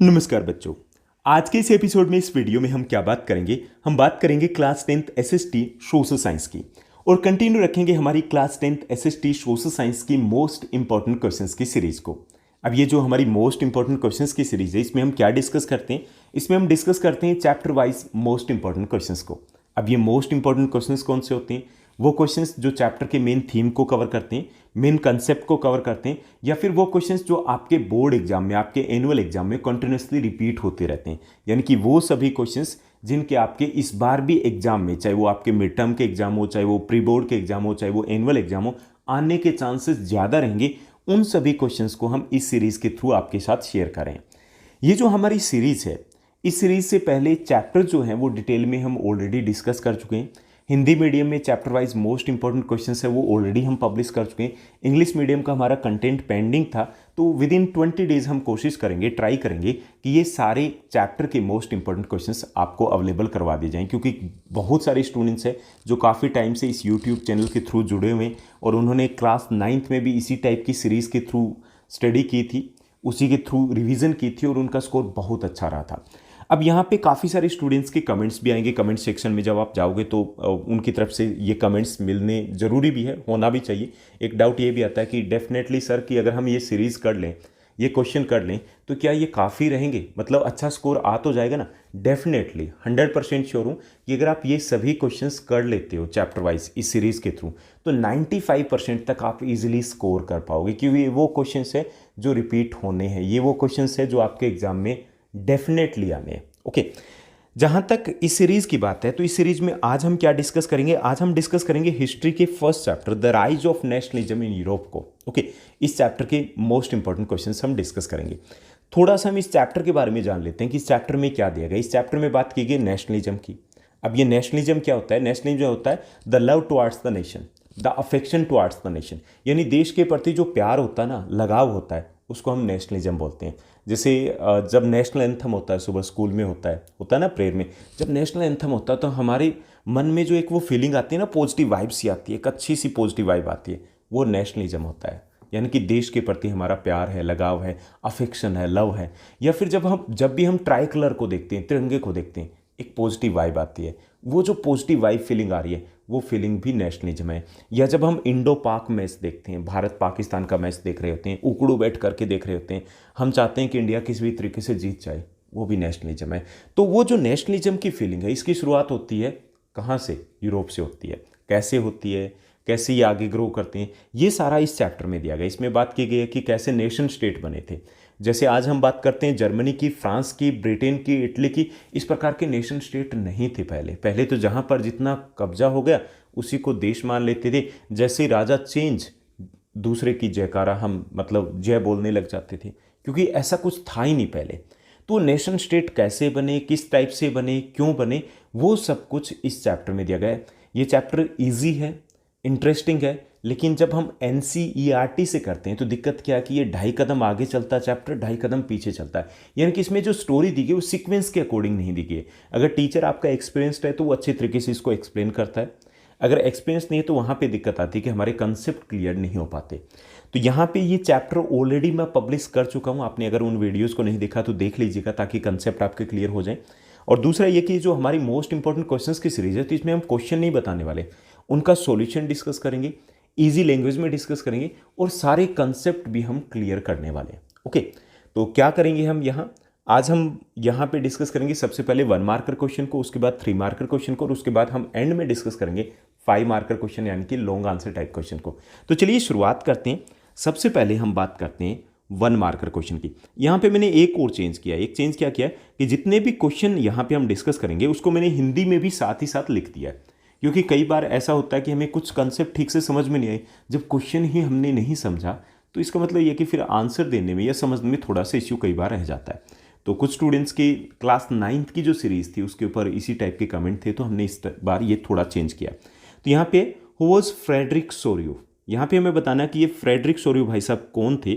नमस्कार बच्चों। आज के इस एपिसोड में इस वीडियो में हम क्या बात करेंगे, हम बात करेंगे class 10th SST social science की और कंटिन्यू रखेंगे हमारी class 10th SST social science की मोस्ट इंपॉर्टेंट क्वेश्चंस की सीरीज को। अब ये जो हमारी मोस्ट इंपॉर्टेंट क्वेश्चंस की सीरीज है, इसमें हम क्या डिस्कस करते हैं, इसमें हम डिस्कस करते हैं chapter wise most important questions को। अब ये मोस्ट इंपॉर्टेंट क्वेश्चंस कौन से होते हैं? वो क्वेश्चंस जो चैप्टर के मेन थीम को कवर करते हैं, मेन कंसेप्ट को कवर करते हैं, या फिर वो क्वेश्चंस जो आपके बोर्ड एग्जाम में, आपके एनुअल एग्जाम में कंटिन्यूसली रिपीट होते रहते हैं। यानी कि वो सभी क्वेश्चंस जिनके आपके इस बार भी एग्जाम में, चाहे वो आपके मिड टर्म के एग्जाम हो, चाहे वो प्री बोर्ड के एग्जाम हो, चाहे वो एनुअल एग्जाम हो, आने के चांसेस ज़्यादा रहेंगे। उन सभी क्वेश्चंस को हम इस सीरीज़ के थ्रू आपके साथ शेयर करें। ये जो हमारी सीरीज़ है, इस सीरीज़ से पहले चैप्टर जो हैं वो डिटेल में हम ऑलरेडी डिस्कस कर चुके हैं। हिंदी मीडियम में chapter wise most important questions है वो ऑलरेडी हम पब्लिश कर चुके हैं। इंग्लिश मीडियम का हमारा कंटेंट पेंडिंग था, तो विद इन 20 डेज हम कोशिश करेंगे, ट्राई करेंगे कि ये सारे चैप्टर के मोस्ट इंपॉर्टेंट क्वेश्चंस आपको अवेलेबल करवा दिए जाएं, क्योंकि बहुत सारे स्टूडेंट्स हैं जो काफ़ी टाइम से इस यूट्यूब चैनल के थ्रू जुड़े हुए हैं और उन्होंने क्लास 9th में भी इसी टाइप की सीरीज़ के थ्रू स्टडी की थी, उसी के थ्रू रिवीजन की थी और उनका स्कोर बहुत अच्छा रहा था। अब यहाँ पे काफ़ी सारे स्टूडेंट्स के कमेंट्स भी आएंगे कमेंट सेक्शन में, जब आप जाओगे तो उनकी तरफ से ये कमेंट्स मिलने ज़रूरी भी है, होना भी चाहिए। एक डाउट ये भी आता है कि डेफिनेटली सर कि अगर हम ये सीरीज़ कर लें, ये क्वेश्चन कर लें, तो क्या ये काफ़ी रहेंगे, मतलब अच्छा स्कोर आ तो जाएगा ना? डेफिनेटली 100% श्योर हूँ कि अगर आप ये सभी क्वेश्चंस कर लेते हो चैप्टर वाइज इस सीरीज़ के थ्रू, तो 95% तक आप इजीली स्कोर कर पाओगे, क्योंकि ये वो क्वेश्चंस है जो रिपीट होने हैं, ये वो क्वेश्चंस है जो आपके एग्जाम में डेफिनेटली आने हैं। ओके, जहां तक इस सीरीज की बात है, तो इस सीरीज में आज हम क्या डिस्कस करेंगे? आज हम डिस्कस करेंगे हिस्ट्री के first chapter the rise of nationalism in Europe को। ओके, इस चैप्टर के मोस्ट इंपॉर्टेंट क्वेश्चंस हम डिस्कस करेंगे। थोड़ा सा हम इस चैप्टर के बारे में जान लेते हैं कि इस चैप्टर में क्या दिया गया। इस चैप्टर में बात की गई नेशनलिज्म की। अब ये नेशनलिज्म क्या होता है? नेशनलिज्म होता है the love towards the nation, the affection towards the nation, यानी देश के प्रति जो प्यार होता है ना, लगाव होता है, उसको हम नेशनलिज्म बोलते हैं। जैसे जब नेशनल एंथम होता है, सुबह स्कूल में होता है ना प्रेयर में, जब नेशनल एंथम होता है तो हमारे मन में जो एक वो फीलिंग आती है ना, पॉजिटिव वाइब सी आती है, एक अच्छी सी पॉजिटिव वाइब आती है, वो नेशनलिज्म होता है। यानी कि देश के प्रति हमारा प्यार है, लगाव है, अफेक्शन है, लव है। या फिर जब भी हम ट्राई कलर को देखते हैं, तिरंगे को देखते हैं, एक पॉजिटिव वाइब आती है। वो जो पॉजिटिव वाइब फीलिंग आ रही है, वो फीलिंग भी नेशनलिज्म है। या जब हम इंडो पाक मैच देखते हैं, भारत पाकिस्तान का मैच देख रहे होते हैं, उकड़ू बैठ करके देख रहे होते हैं, हम चाहते हैं कि इंडिया किसी भी तरीके से जीत जाए, वो भी नेशनलिज्म है। तो वो जो नेशनलिज्म की फीलिंग है, इसकी शुरुआत होती है कहाँ से? यूरोप से होती है। कैसे होती है, कैसे ये आगे ग्रो करते हैं, ये सारा इस चैप्टर में दिया गया। इसमें बात की गई है कि कैसे नेशन स्टेट बने थे। जैसे आज हम बात करते हैं जर्मनी की, फ्रांस की, ब्रिटेन की, इटली की, इस प्रकार के नेशन स्टेट नहीं थे पहले तो जहाँ पर जितना कब्जा हो गया उसी को देश मान लेते थे। जैसे राजा चेंज, दूसरे की जयकारा हम मतलब जय बोलने लग जाते थे, क्योंकि ऐसा कुछ था ही नहीं पहले। तो नेशन स्टेट कैसे बने, किस टाइप से बने, क्यों बने, वो सब कुछ इस चैप्टर में दिया गया है। ये चैप्टर ईजी है, इंटरेस्टिंग है, लेकिन जब हम NCERT से करते हैं तो दिक्कत क्या है कि ये 2.5 कदम आगे चलता है चैप्टर, 2.5 कदम पीछे चलता है। यानी कि इसमें जो स्टोरी दी गई वो सीक्वेंस के अकॉर्डिंग नहीं दी गई है। अगर टीचर आपका एक्सपीरियंस्ड है तो वो अच्छे तरीके से इसको एक्सप्लेन करता है, अगर एक्सपीरियंस नहीं है तो वहाँ पे दिक्कत आती है कि हमारे कंसेप्ट क्लियर नहीं हो पाते। तो यहाँ पे ये चैप्टर ऑलरेडी मैं पब्लिश कर चुका हूँ, आपने अगर उन वीडियोज़ को नहीं देखा तो देख लीजिएगा, ताकि कंसेप्ट आपके क्लियर हो जाए। और दूसरा ये कि जो हमारी मोस्ट इंपॉर्टेंट क्वेश्चंस की सीरीज है, तो इसमें हम क्वेश्चन नहीं बताने वाले, उनका सॉल्यूशन डिस्कस करेंगे, इजी लैंग्वेज में डिस्कस करेंगे और सारे कंसेप्ट भी हम क्लियर करने वाले हैं। ओके, तो क्या करेंगे हम यहाँ? आज हम यहाँ पे डिस्कस करेंगे सबसे पहले 1 मार्कर क्वेश्चन को, उसके बाद 3 मार्कर क्वेश्चन को, और उसके बाद हम एंड में डिस्कस करेंगे 5 मार्कर क्वेश्चन, यानी कि लॉन्ग आंसर टाइप क्वेश्चन को। तो चलिए शुरुआत करते हैं। सबसे पहले हम बात करते हैं 1 मार्कर क्वेश्चन की। यहाँ पे मैंने एक और चेंज किया है। एक चेंज क्या किया है कि जितने भी क्वेश्चन यहाँ पे हम डिस्कस करेंगे उसको मैंने हिंदी में भी साथ ही साथ लिख दिया है, क्योंकि कई बार ऐसा होता है कि हमें कुछ कंसेप्ट ठीक से समझ में नहीं आए, जब क्वेश्चन ही हमने नहीं समझा तो इसका मतलब ये कि फिर आंसर देने में या समझने में थोड़ा सा इश्यू कई बार रह जाता है। तो कुछ स्टूडेंट्स की क्लास 9th की जो सीरीज़ थी उसके ऊपर इसी टाइप के कमेंट थे, तो हमने इस बार ये थोड़ा चेंज किया। तो यहाँ पे हु वॉज फ्रेडरिक सोरियो, यहाँ पे हमें बताना कि ये फ्रेडरिक सोरियो भाई साहब कौन थे।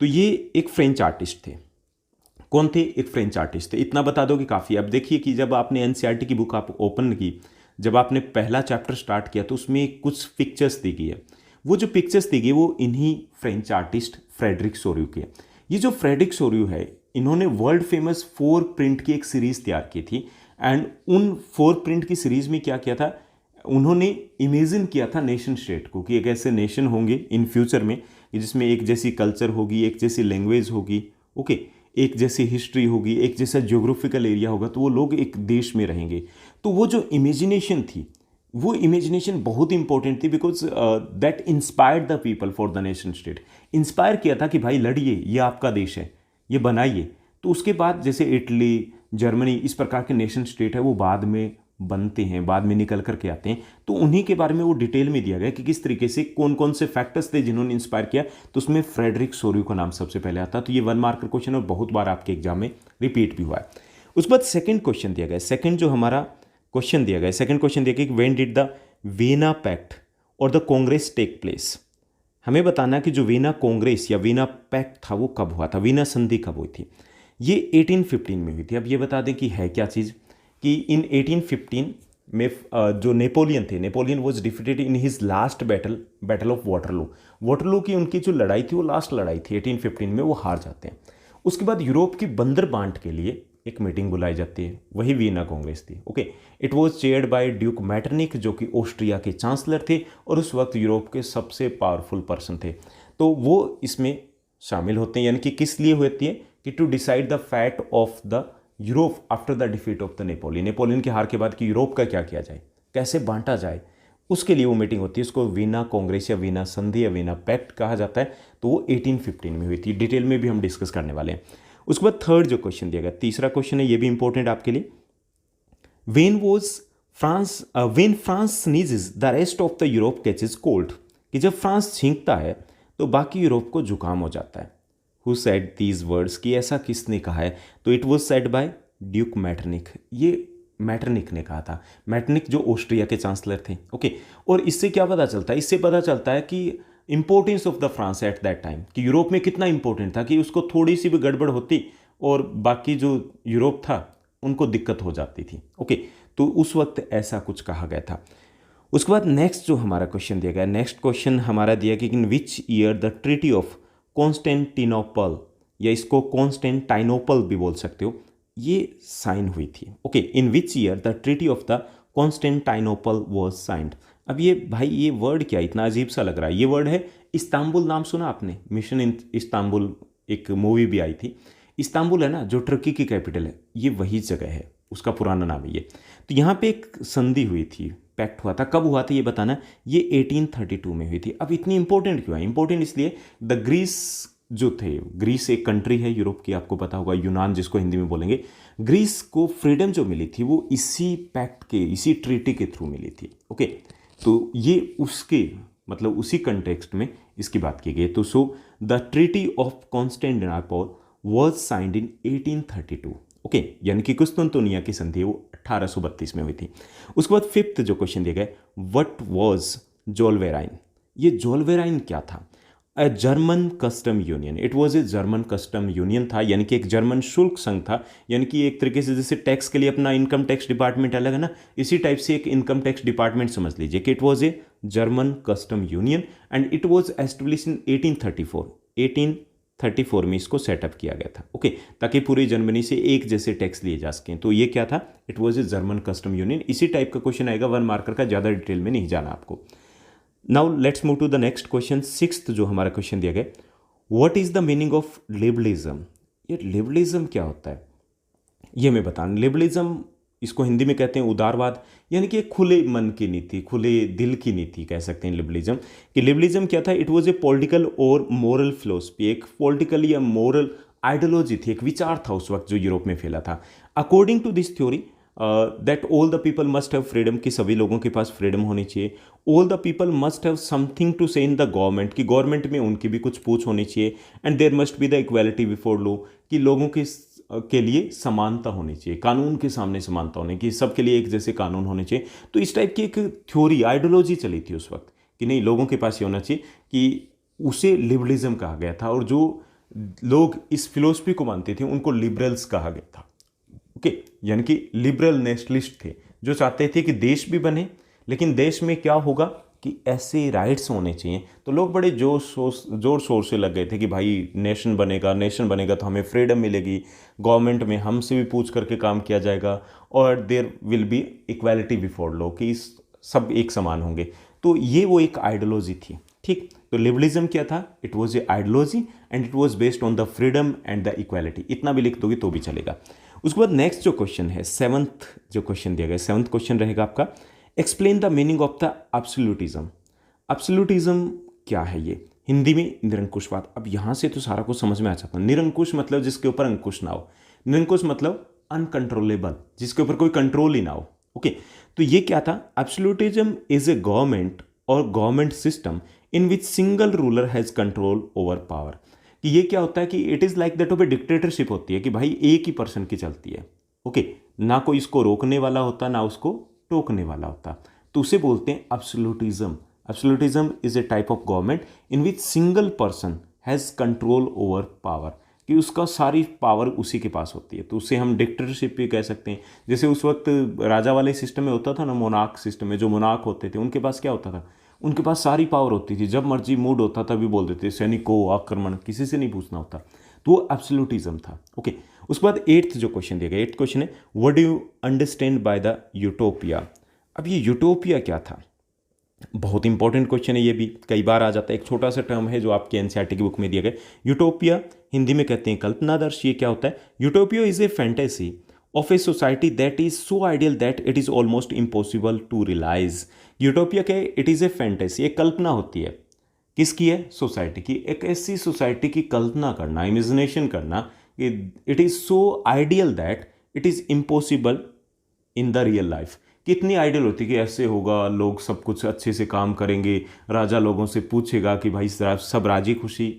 तो ये एक फ्रेंच आर्टिस्ट थे। कौन थे? एक फ्रेंच आर्टिस्ट थे। इतना बता दोगे काफ़ी। अब देखिए कि जब आपने NCERT की बुक आप ओपन की, जब आपने पहला चैप्टर स्टार्ट किया तो उसमें कुछ पिक्चर्स दी गई है। वो जो पिक्चर्स दी गई वो इन्हीं फ्रेंच आर्टिस्ट फ्रेडरिक सोरियो के। ये जो फ्रेडरिक सोर्यू है, इन्होंने वर्ल्ड फेमस 4 प्रिंट की एक सीरीज़ तैयार की थी। एंड उन 4 प्रिंट की सीरीज़ में क्या किया था, उन्होंने इमेजिन किया था नेशन स्टेट को, कि एक ऐसे नेशन होंगे इन फ्यूचर में जिसमें एक जैसी कल्चर होगी, एक जैसी लैंग्वेज होगी, ओके, एक जैसी हिस्ट्री होगी, एक जैसा ज्योग्राफिकल एरिया होगा, तो वो लोग एक देश में रहेंगे। तो वो जो इमेजिनेशन थी, वो इमेजिनेशन बहुत इंपॉर्टेंट थी, because that inspired the people for the nation state. Inspire किया था कि भाई लड़िए, ये आपका देश है, ये बनाइए। तो उसके बाद जैसे इटली, जर्मनी, इस प्रकार के नेशन स्टेट है, वो बाद में बनते हैं, बाद में निकल करके आते हैं। तो उन्हीं के बारे में वो डिटेल में दिया गया कि किस तरीके से कौन कौन से फैक्टर्स थे जिन्होंने इंस्पायर किया। तो उसमें फ्रेडरिक सोर्यू का नाम सबसे पहले आता है। तो ये 1 मार्कर क्वेश्चन और बहुत बार आपके एग्जाम में रिपीट भी हुआ है। उसके बाद सेकंड क्वेश्चन दिया गया, सेकंड जो हमारा क्वेश्चन दिया गया, सेकंड क्वेश्चन दिया गया कि when did the Vienna pact और द कांग्रेस टेक प्लेस। हमें बताना कि जो वीना कांग्रेस या वीना पैक्ट था वो कब हुआ था, वीना संधि कब हुई थी। ये 1815 में हुई थी। अब ये बता दें कि है क्या चीज़, कि इन 1815 में जो नेपोलियन थे, Napoleon was defeated in his last battle of Waterloo. Waterloo की उनकी जो लड़ाई थी वो लास्ट लड़ाई थी 1815 में, वो हार जाते हैं। उसके बाद यूरोप की बंदर बांट के लिए एक मीटिंग बुलाई जाती है, वही वीना कांग्रेस थी। Okay, it was chaired by duke Metternich, जो कि ऑस्ट्रिया के चांसलर थे और उस वक्त यूरोप के सबसे पावरफुल पर्सन थे। तो वो इसमें शामिल होते हैं, यानी कि किस लिए होती है, कि to decide the fate of the Europe after the defeat of the Napoleon. Napoleon के हार के बाद कि यूरोप का क्या किया जाए, कैसे बांटा जाए, उसके लिए वो मीटिंग होती है। उसको वीना कांग्रेस या वीना संधि या वीना पैक्ट कहा जाता है। तो वो 1815 में हुई थी। डिटेल में भी हम डिस्कस करने वाले हैं। उसके बाद थर्ड जो क्वेश्चन दिया गया, तीसरा क्वेश्चन है, ये भी इंपॉर्टेंट आपके लिए। When France sneezes the rest of the Europe catches cold, कि जब फ्रांस छींकता है तो बाकी यूरोप को जुकाम हो जाता है। हु सेड दीज वर्ड्स, कि ऐसा किसने कहा है। तो it was said bye duke Metternich, ये मैटरनिक ने कहा था। मैटरनिक जो ऑस्ट्रिया के चांसलर थे। ओके, और इससे क्या पता चलता है, इससे पता चलता है कि importance of the France at that time, कि यूरोप में कितना इंपॉर्टेंट था, कि उसको थोड़ी सी भी गड़बड़ होती और बाकी जो यूरोप था उनको दिक्कत हो जाती थी। ओके, तो उस वक्त ऐसा कुछ कहा गया था। उसके बाद नेक्स्ट जो हमारा क्वेश्चन दिया गया, नेक्स्ट क्वेश्चन हमारा दिया कि in which year the treaty of Constantinople, या इसको कॉन्स्टेंटाइनोपल भी बोल सकते हो, ये साइन हुई थी। Okay, in which year the treaty of the Constantinople was signed. अब ये भाई, ये वर्ड क्या इतना अजीब सा लग रहा है। ये वर्ड है इस्तांबुल। नाम सुना आपने, मिशन इन इस्तांबुल, एक मूवी भी आई थी। इस्तांबुल है ना, जो तुर्की की कैपिटल है, ये वही जगह है, उसका पुराना नाम है ये। तो यहाँ पे एक संधि हुई थी, पैक्ट हुआ था। कब हुआ था ये बताना, ये 1832 में हुई थी। अब इतनी इंपॉर्टेंट क्यों है? इंपॉर्टेंट इसलिए, द ग्रीस जो थे, ग्रीस एक कंट्री है यूरोप की, आपको पता होगा, यूनान जिसको हिंदी में बोलेंगे। ग्रीस को फ्रीडम जो मिली थी वो इसी पैक्ट के, इसी ट्रीटी के थ्रू मिली थी। ओके, तो ये उसके मतलब उसी कंटेक्स्ट में इसकी बात की गई। तो so the treaty of Constantinople was signed in 1832। Okay, यानी कि कुस्तुनतुनिया की संधि वो 1832 में हुई थी। उसके बाद फिफ्थ जो क्वेश्चन दिया गया, व्हाट वाज जोलवेराइन। ये जोलवेराइन क्या था? A German custom union. It was a German custom union था, यानी कि एक जर्मन शुल्क संघ था। यानी कि एक तरीके से जैसे टैक्स के लिए अपना इनकम टैक्स डिपार्टमेंट अलग है ना, इसी टाइप से एक इनकम टैक्स डिपार्टमेंट समझ लीजिए कि it was a German custom union and it was establish in 1834। 1834 में इसको सेटअप किया गया था। ओके, ताकि पूरी जर्मनी से एक जैसे टैक्स लिए जा सकें। तो ये क्या था? It was a German custom union. इसी टाइप का क्वेश्चन आएगा, 1 मार्कर का, ज़्यादा डिटेल में नहीं जाना आपको। Now let's move to the next question, sixth जो हमारा क्वेश्चन दिया गया, what is the meaning of liberalism. ये लिबरलिज्म क्या होता है ये मैं बताऊं। लिबरलिज्म, इसको हिंदी में कहते हैं उदारवाद, यानी कि एक खुले मन की नीति, खुले दिल की नीति कह सकते हैं लिबरलिज्म। कि लिबरलिज्म क्या था? इट वाज ए पॉलिटिकल और मोरल फिलोसफी, एक पॉलिटिकल या मोरल आइडियोलॉजी थी, एक विचार था उस वक्त जो यूरोप में फैला था। According to this theory that all the people must have freedom, कि सभी लोगों के पास फ्रीडम होनी चाहिए। All the people must have something to say in the government, कि गवर्नमेंट में उनकी भी कुछ पूछ होनी चाहिए। And there must be the equality before law, कि लोगों के लिए समानता होनी चाहिए, कानून के सामने समानता होनी, कि सबके लिए एक जैसे कानून होने चाहिए। तो इस टाइप की एक थ्योरी, आइडियोलॉजी चली थी उस वक्त, कि नहीं, लोगों के पास ये होना चाहिए, कि उसे लिबरलिज्म कहा गया था। और जो लोग इस फिलोसफी को मानते थे उनको लिबरल्स कहा गया था। ओके, यानी कि लिबरल नेशनलिस्ट थे, जो चाहते थे कि देश भी बने, लेकिन देश में क्या होगा कि ऐसे राइट्स होने चाहिए, तो लोग बड़े जोर शोर से लग गए थे कि भाई नेशन बनेगा तो हमें फ्रीडम मिलेगी, गवर्नमेंट में हमसे भी पूछ करके काम किया जाएगा, और there will be equality before law, कि सब एक समान होंगे। तो ये वो एक आइडियोलॉजी थी, ठीक। तो लिबरलिज्म क्या था? It was A ideology and it was based on the freedom and the equality. इतना भी लिख दोगे तो भी चलेगा। उसके बाद नेक्स्ट जो क्वेश्चन है, सेवंथ जो क्वेश्चन दिया गया, सेवंथ क्वेश्चन रहेगा आपका, explain the meaning of the absolutism. Absolutism क्या है? ये हिंदी में निरंकुशवाद। अब यहाँ से तो सारा कुछ समझ में आ जाता है। निरंकुश मतलब जिसके ऊपर अंकुश ना हो, निरंकुश मतलब अनकंट्रोलेबल, जिसके ऊपर कोई कंट्रोल ही ना हो। ओके, तो ये क्या था? एब्सोल्यूटिज्म इज ए गवर्नमेंट और government system in which single ruler has control over power. कि ये क्या होता है कि it is like that of A dictatorship होती है, कि भाई एक ही पर्सन की चलती है। ओके, ना कोई इसको रोकने वाला होता, ना उसको टोकने वाला होता, तो उसे बोलते हैं absolutism. Absolutism is a type of government in which single person has control over power, कि उसका सारी पावर उसी के पास होती है। तो उसे हम डिक्टेटरशिप भी कह सकते हैं। जैसे उस वक्त राजा वाले सिस्टम में होता था ना, मोनार्क सिस्टम में जो मोनार्क होते थे उनके पास क्या होता था? उनके पास सारी पावर होती थी, जब मर्जी मूड होता था भी बोल देते, सैनिकों आक्रमण, किसी से नहीं पूछना होता। तो वो एब्सोल्यूटिज्म था। ओके, उसके बाद एट्थ जो क्वेश्चन दिया गया, एट्थ क्वेश्चन है, what do you understand by the utopia. अब ये यूटोपिया क्या था? बहुत इंपॉर्टेंट क्वेश्चन है, ये भी कई बार आ जाता है। एक छोटा सा टर्म है जो आपके एनसीईआरटी की बुक में दिया गया, यूटोपिया, हिंदी में कहते हैं कल्पनादर्श। ये क्या होता है? Utopia is a fantasy of a society that is so ideal that it is almost impossible to realise. Utopia क्या है? इट इज़ ए फैंटेसी, एक कल्पना होती है। किसकी है? सोसाइटी की। एक ऐसी सोसाइटी की कल्पना करना, इमेजिनेशन करना कि it is so ideal that it is impossible in the real life. कितनी आइडियल होती है कि ऐसे होगा, लोग सब कुछ अच्छे से काम करेंगे, राजा लोगों से पूछेगा कि भाई सब राजी खुशी।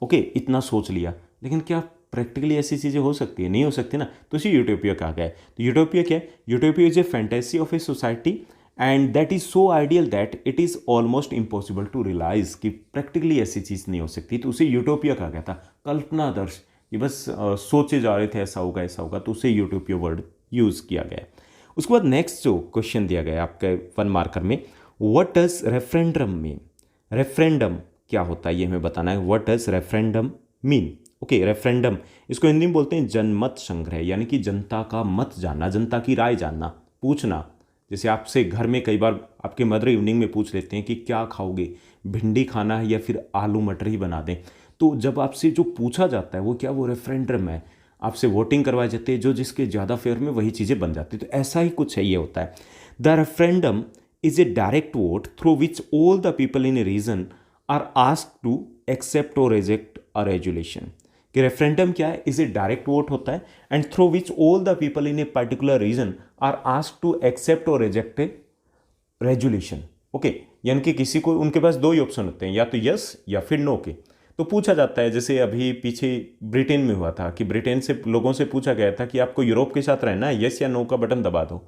ओके, इतना सोच लिया, लेकिन क्या प्रैक्टिकली ऐसी चीज़ें हो सकती है? नहीं हो सकती ना। तो इसी यूटोपिया कहा गया है। तो यूटोपिया क्या है? Utopia is a fantasy of a society and that is so ideal that it is almost impossible to realise, कि प्रैक्टिकली ऐसी चीज़ नहीं हो सकती। तो उसे यूटोपिया कहा गया था, कल्पनादर्श। ये बस सोचे जा रहे थे ऐसा होगा ऐसा होगा, तो उसे यूटोपिया वर्ड यूज़ किया गया। उसके बाद नेक्स्ट जो क्वेश्चन दिया गया आपके 1 मार्कर में, what does referendum mean. Referendum क्या होता है ये हमें बताना है। What does referendum mean. Okay, referendum, इसको हिंदी में बोलते हैं जनमत संग्रह, यानी कि जनता का मत जानना, जनता की राय जानना, पूछना। जैसे आपसे घर में कई बार आपके मदर इवनिंग में पूछ लेते हैं कि क्या खाओगे, भिंडी खाना है या फिर आलू मटर ही बना दें। तो जब आपसे जो पूछा जाता है वो क्या? वो रेफरेंडम है। आपसे वोटिंग करवाए जाते हैं, जो जिसके ज़्यादा फेवर में वही चीज़ें बन जाती। तो ऐसा ही कुछ है, ये होता है। The referendum is a direct vote through which all the people in a region are asked to accept और रिजेक्ट अ रेजुलेशन। कि रेफरेंडम क्या है? इज ए डायरेक्ट वोट होता है and through which all the people in a particular region are asked to accept और reject a resolution. Okay, यानी कि किसी को, उनके पास दो ही ऑप्शन होते हैं, या तो यस या फिर नो के। तो पूछा जाता है, जैसे अभी पीछे ब्रिटेन में हुआ था कि ब्रिटेन से लोगों से पूछा गया था कि आपको यूरोप के साथ रहना है, यस या नो का बटन दबा दो।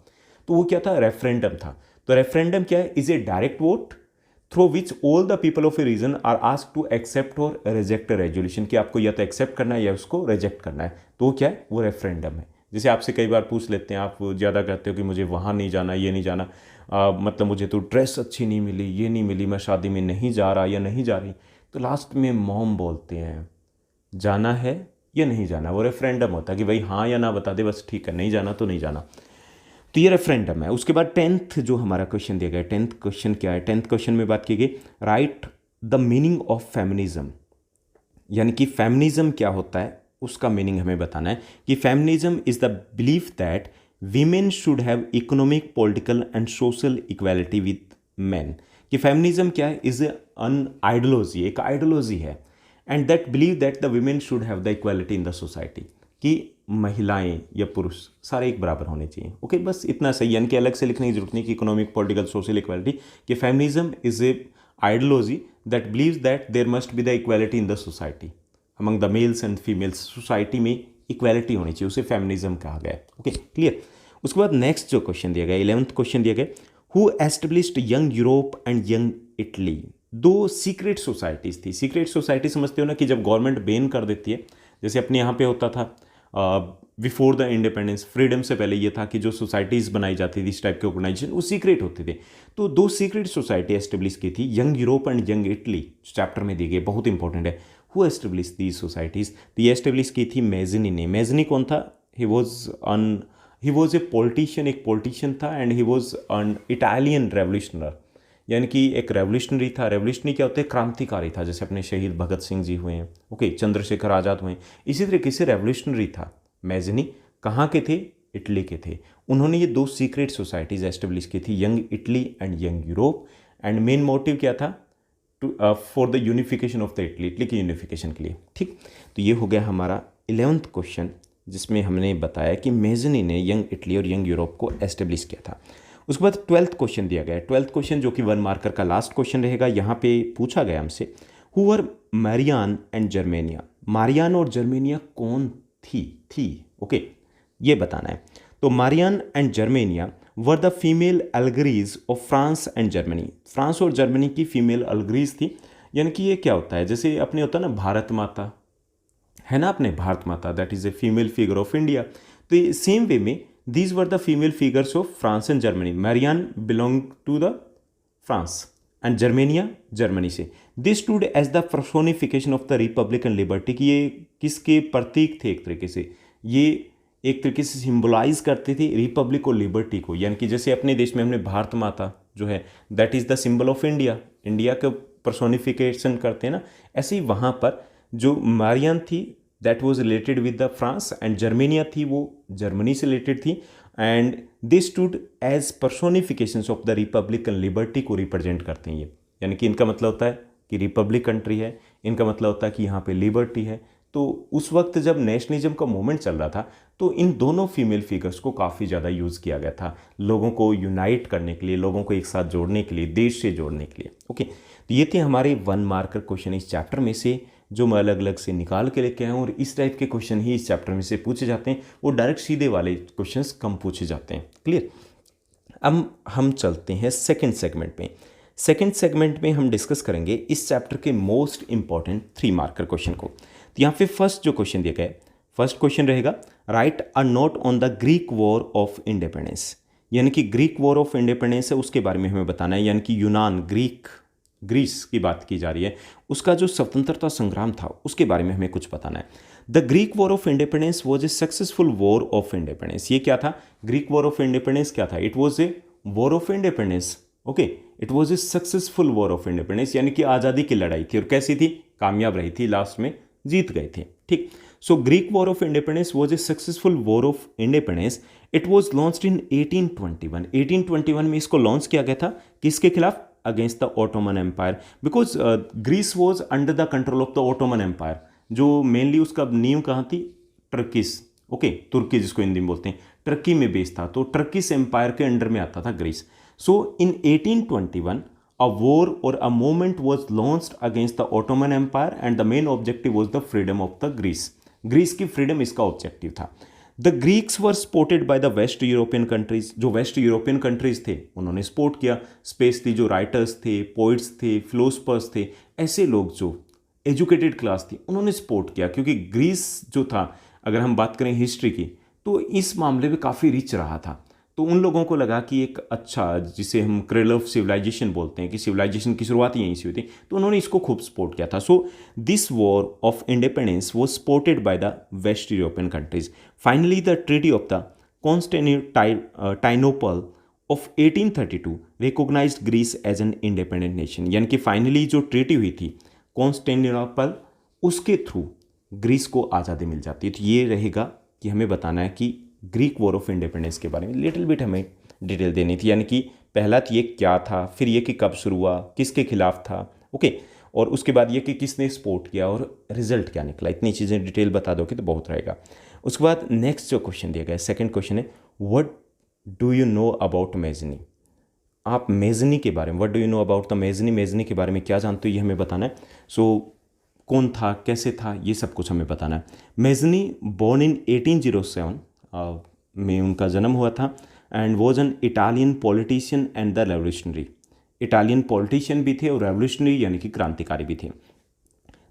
तो वो क्या था? रेफरेंडम था। तो रेफरेंडम क्या है? Is a direct vote through which all the people of a region are asked to accept और रिजेक्ट अ रेजुलेशन, कि आपको या तो एक्सेप्ट करना है या उसको रिजेक्ट करना है। तो वो क्या है? वो रेफरेंडम है। जैसे आपसे कई बार पूछ लेते हैं, आप ज़्यादा कहते हो कि मुझे वहाँ नहीं जाना, ये नहीं जाना, मतलब मुझे तो ड्रेस अच्छी नहीं मिली, ये नहीं मिली, मैं शादी में नहीं जा रहा या नहीं जा रही। तो लास्ट में मॉम बोलते हैं जाना है या नहीं जाना। वो रेफरेंडम होता है कि भाई हाँ या ना बता दे, बस ठीक है, नहीं जाना तो नहीं जाना। तो ये रेफरेंडम है। उसके बाद 10th जो हमारा क्वेश्चन दिया गया, 10th क्वेश्चन क्या है? 10th क्वेश्चन में बात की गई, right the meaning of feminism. यानी कि फेमिनिज्म क्या होता है उसका मीनिंग हमें बताना है। कि feminism is the belief that women should have economic, political and social equality with man. कि फेमिनिज्म क्या है? इज अन आइडियोलॉजी, एक आइडियोलॉजी है, and that believe that the women should have the equality in the society, कि महिलाएं या पुरुष सारे एक बराबर होने चाहिए। ओके, बस इतना सही, यानी कि अलग से लिखने की जरूरत नहीं कि इकोनॉमिक, पॉलिटिकल, सोशल इक्वालिटी। कि feminism is a ideology that believes that there must be the equality in the society among the males and females. Society में इक्वालिटी होनी चाहिए, उसे फेमिनिज्म कहा गया है। Okay, clear. उसके बाद नेक्स्ट जो क्वेश्चन दिया गया, 11th क्वेश्चन दिया गया, who established young Europe and Young Italy. दो सीक्रेट सोसाइटीज़ थी। सीक्रेट सोसाइटी समझते हो ना, कि जब गवर्नमेंट बैन कर देती है, जैसे अपने यहाँ पे होता था बिफोर द इंडिपेंडेंस, फ्रीडम से पहले ये था कि जो सोसाइटीज़ बनाई जाती थी, इस टाइप के ऑर्गेनाइजेशन, वो सीक्रेट होते थे। तो दो सीक्रेट सोसाइटी एस्टेब्लिश की थी, young Europe and Young Italy, chapter में दी गई, बहुत इंपॉर्टेंट है। Who establish the societies? तो ये एस्टेब्लिश की थी मेजनी ने। मेजनी कौन था? ही वॉज ए पॉलिटिशियन, एक पॉलिटिशियन था, and he was an Italian revolutionary, यानी कि एक रेवोल्यूशनरी था। रेवोल्यूशनरी क्या होता है? क्रांतिकारी था, जैसे अपने शहीद भगत सिंह जी हुए हैं, ओके, चंद्रशेखर आज़ाद हुए हैं, इसी तरीके से रेवोल्यूशनरी था मेजनी। कहाँ के थे? इटली के थे। उन्होंने ये दो सीक्रेट सोसाइटीज़ एस्टेब्लिश की थी, young Italy and young Europe. And main motive क्या था? For the unification of the Italy, Italy की यूनिफिकेशन के लिए। ठीक, तो ये हो गया हमारा 11th क्वेश्चन, जिसमें हमने बताया कि मेजनी ने यंग इटली और यंग यूरोप को एस्टेब्लिश किया था। उसके बाद 12th क्वेश्चन दिया गया है। 12th क्वेश्चन जो कि 1 मार्कर का लास्ट क्वेश्चन रहेगा, यहाँ पे पूछा गया हमसे, who were Marianne and Germania? Marianne और जर्मेनिया कौन थी ओके, ये बताना है। तो Marianne and Germania were the female allegories of France and Germany. France और जर्मनी की फीमेल अलगरीज थी। यानी कि ये क्या होता है, जैसे अपने होता है ना भारत माता, है ना अपने Bharat Mata, that is a female figure of India. तो सेम वे में these were the female figures of France and Germany. Marianne belong to the France and Germania Germany से। This stood as the personification of the republic and liberty, कि ये किसके प्रतीक थे? एक तरीके से ये एक तरीके से सिंबलाइज करते थे रिपब्लिक और लिबर्टी को। यानी कि जैसे अपने देश में हमने भारत माता जो है, that is the symbol of India, India का पर्सोनिफिकेशन करते हैं ना, ऐसे ही वहाँ पर जो मारियान थी that was related with the France, and Germania थी वो जर्मनी से रिलेटेड थी। And they stood as personifications of the republic and liberty को रिप्रेजेंट करते हैं ये। यानी कि इनका मतलब होता है कि रिपब्लिक कंट्री है, इनका मतलब होता है कि यहाँ पे लिबर्टी है। तो उस वक्त जब नेशनलिज्म का मूवमेंट चल रहा था, तो इन दोनों फीमेल फिगर्स को काफ़ी ज़्यादा यूज़ किया गया था, लोगों को यूनाइट करने के लिए, लोगों को एक साथ जोड़ने के लिए, देश से जोड़ने के लिए। ओके, तो ये थे हमारे 1 मार्कर क्वेश्चन इस चैप्टर में से, जो मैं अलग अलग से निकाल के लेके आया हूँ। और इस टाइप के क्वेश्चन ही इस चैप्टर में से पूछे जाते हैं, वो डायरेक्ट सीधे वाले क्वेश्चंस कम पूछे जाते हैं। क्लियर? अब हम चलते हैं सेकंड सेगमेंट में। सेकंड सेगमेंट में हम डिस्कस करेंगे इस चैप्टर के मोस्ट इंपॉर्टेंट 3 मार्कर क्वेश्चन को। तो यहाँ पे फर्स्ट जो क्वेश्चन दिया गया है, फर्स्ट क्वेश्चन रहेगा, right a note on the Greek war of independence. यानी कि ग्रीक वॉर ऑफ इंडिपेंडेंस है, उसके बारे में हमें बताना है। यानी कि यूनान, ग्रीस की बात की जा रही है, उसका जो स्वतंत्रता संग्राम था उसके बारे में हमें कुछ बताना है। The Greek war of independence was a successful war of independence. ये क्या था? ग्रीक वॉर ऑफ इंडिपेंडेंस क्या था? It was a war of independence. Okay, it was a successful war of independence, यानी कि आज़ादी की लड़ाई थी। और कैसी थी? कामयाब रही थी, लास्ट में जीत गए थे। ठीक, so Greek war of independence was a successful war of independence. It was launched in 1821। 1821 में इसको लॉन्च किया गया था, किसके खिलाफ? Against the Ottoman empire, because Greece was under the control of the Ottoman empire, जो मेनली उसका नींव कहाँ थी? टर्किस, ओके, तुर्की जिसको हिंदी में बोलते हैं, टर्की में बेस था, तो टर्किस एम्पायर के अंडर में आता था Greece. So in 1821 a war or a movement was launched against the Ottoman Empire, and the main objective was the freedom of the Greece. Greece की फ्रीडम इसका objective था। The Greeks were supported by the west European countries. जो west European countries थे उन्होंने support किया, specially जो writers थे, poets थे, फिलोसफर्स थे, ऐसे लोग जो एजुकेटेड क्लास थी उन्होंने सपोर्ट किया, क्योंकि ग्रीस जो था, अगर हम बात करें हिस्ट्री की, तो इस मामले में काफ़ी रिच रहा था। तो उन लोगों को लगा कि एक अच्छा, जिसे हम क्रेडल ऑफ सिविलाइजेशन बोलते हैं, कि सिविलाइजेशन की शुरुआत यहीं से हुई थी, तो उन्होंने इसको खूब सपोर्ट किया था। So this war of independence was supported by the west European countries. Finally the treaty of the Constantinople of 1832 recognised Greece as an independent nation. यानी कि फाइनली जो ट्रीटी हुई थी कॉन्स्टेंटिनोपल, उसके थ्रू ग्रीस को आज़ादी मिल जाती है। तो ये रहेगा कि हमें बताना है कि ग्रीक वॉर ऑफ इंडिपेंडेंस के बारे में लिटिल बिट हमें डिटेल देनी थी। यानी कि पहला तो ये क्या था, फिर ये कि कब शुरू हुआ, किसके खिलाफ था, ओके, और उसके बाद ये कि किसने सपोर्ट किया और रिजल्ट क्या निकला। इतनी चीज़ें डिटेल बता दोगे तो बहुत रहेगा। उसके बाद नेक्स्ट जो क्वेश्चन दिया गया है, सेकंड क्वेश्चन है, what do you know about Mazzini. आप मेजनी के बारे में, what do you know about the Mazzini, Mazzini के बारे में क्या जानते हो, ये हमें बताना है। सो कौन था, कैसे था, ये सब कुछ हमें बताना है। मेजनी बोर्न इन 1807 में उनका जन्म हुआ था, and was an Italian politician and the revolutionary. Italian politician भी थे और रेवोल्यूशनरी यानी कि क्रांतिकारी भी थे।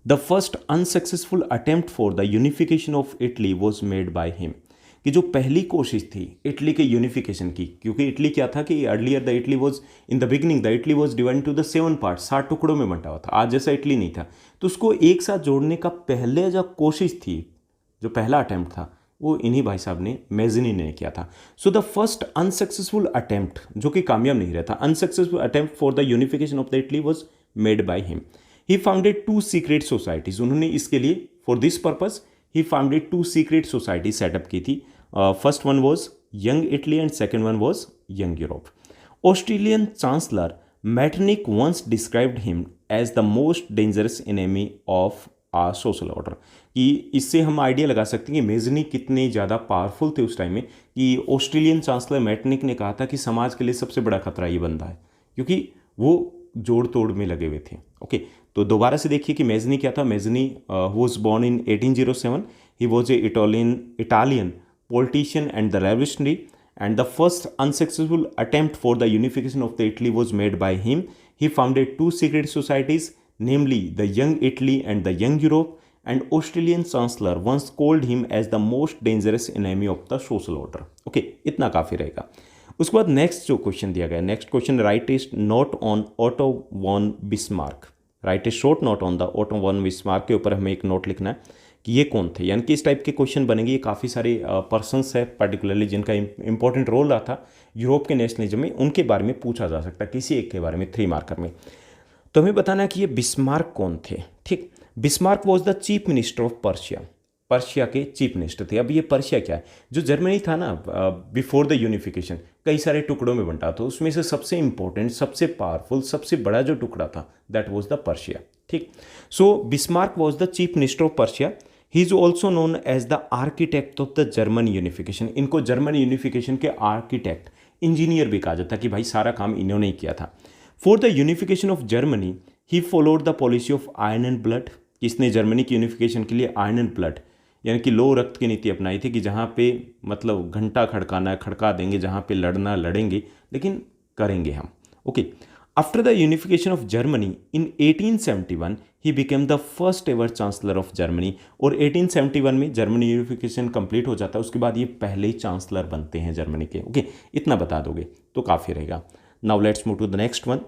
The first unsuccessful attempt for the unification of Italy was made by him. कि जो पहली कोशिश थी इटली के यूनिफिकेशन की, क्योंकि इटली क्या था कि earlier the Italy was in the beginning the Italy was divide two the 7 part, 7 टुकड़ों में बंटा हुआ था, आज जैसा इटली नहीं था। तो उसको एक साथ जोड़ने का पहले जो कोशिश थी, जो पहला अटैम्प्ट था, वो इन्हीं भाई साहब ने, मेज़नी ने किया था। So the first unsuccessful attempt, जो कि कामयाब नहीं रहता, unsuccessful attempt for the unification of the Italy was made by him. He founded 2 secret societies, उन्होंने इसके लिए for this purpose he founded 2 secret society setup की थी। First one was Young Italy and second one was Young Europe. Australian chancellor Metternich once described him as the most dangerous enemy of our social order, कि इससे हम idea लगा सकते हैं कि मेज़नी कितने ज़्यादा पावरफुल थे उस टाइम में, कि ऑस्ट्रेलियन चांसलर मैटरनिक ने कहा था कि समाज के लिए सबसे बड़ा खतरा ये बंदा है, क्योंकि वो जोड़ तोड़ में लगे हुए थे। ओके, तो दोबारा से देखिए कि मेज़नी क्या था। Mazzini was born in 1807। He was a Italian politician and the revolutionary, and the first unsuccessful attempt for the unification of the Italy was made by him. He founded 2 secret societies, namely the Young Italy and the Young Europe, and Australian chancellor once called him as the most dangerous enemy of the social order. Okay, इतना काफ़ी रहेगा। उसके बाद next जो question दिया गया, next question, write is note on Otto von Bismarck. Write a short note on the Otto von Bismarck के ऊपर हमें एक नोट लिखना है कि ये कौन थे, यानी कि इस टाइप के क्वेश्चन बनेंगे। ये काफ़ी सारे पर्सनस है पर्टिकुलरली जिनका इंपॉर्टेंट रोल रहा था यूरोप के नेशनलिज्म में, उनके बारे में पूछा जा सकता है किसी एक के बारे में 3 मार्कर में। तो हमें बताना है कि ये बिस्मार्क कौन थे। ठीक, Bismarck was the chief minister of Persia, Persia के चीफ मिनिस्टर थे। अब ये पर्शिया क्या है, जो जर्मनी था ना बिफोर द यूनिफिकेशन, कई सारे टुकड़ों में बंटा था, उसमें से सबसे इंपॉर्टेंट, सबसे पावरफुल, सबसे बड़ा जो टुकड़ा था दैट वॉज द पर्शिया। ठीक, so Bismarck was the chief minister of Prussia. He is also known as the architect of the German unification. इनको जर्मन यूनिफिकेशन के आर्किटेक्ट, इंजीनियर भी कहा जाता है कि भाई सारा काम इन्होंने ही किया था। For the unification of Germany he followed the policy of iron and blood. इसने जर्मनी की यूनिफिकेशन के लिए आयरन एंड ब्लड यानी कि लो रक्त की नीति अपनाई थी, कि जहाँ पे मतलब घंटा खड़काना है खड़का देंगे, जहाँ पे लड़ना लड़ेंगे, लेकिन करेंगे हम। Okay, after the unification of Germany in 1871 he became the first ever chancellor of Germany. और 1871 में जर्मनी यूनिफिकेशन कंप्लीट हो जाता है, उसके बाद ये पहले चांसलर बनते हैं जर्मनी के। ओके, इतना बता दोगे तो काफ़ी रहेगा। Now let's move to the next one.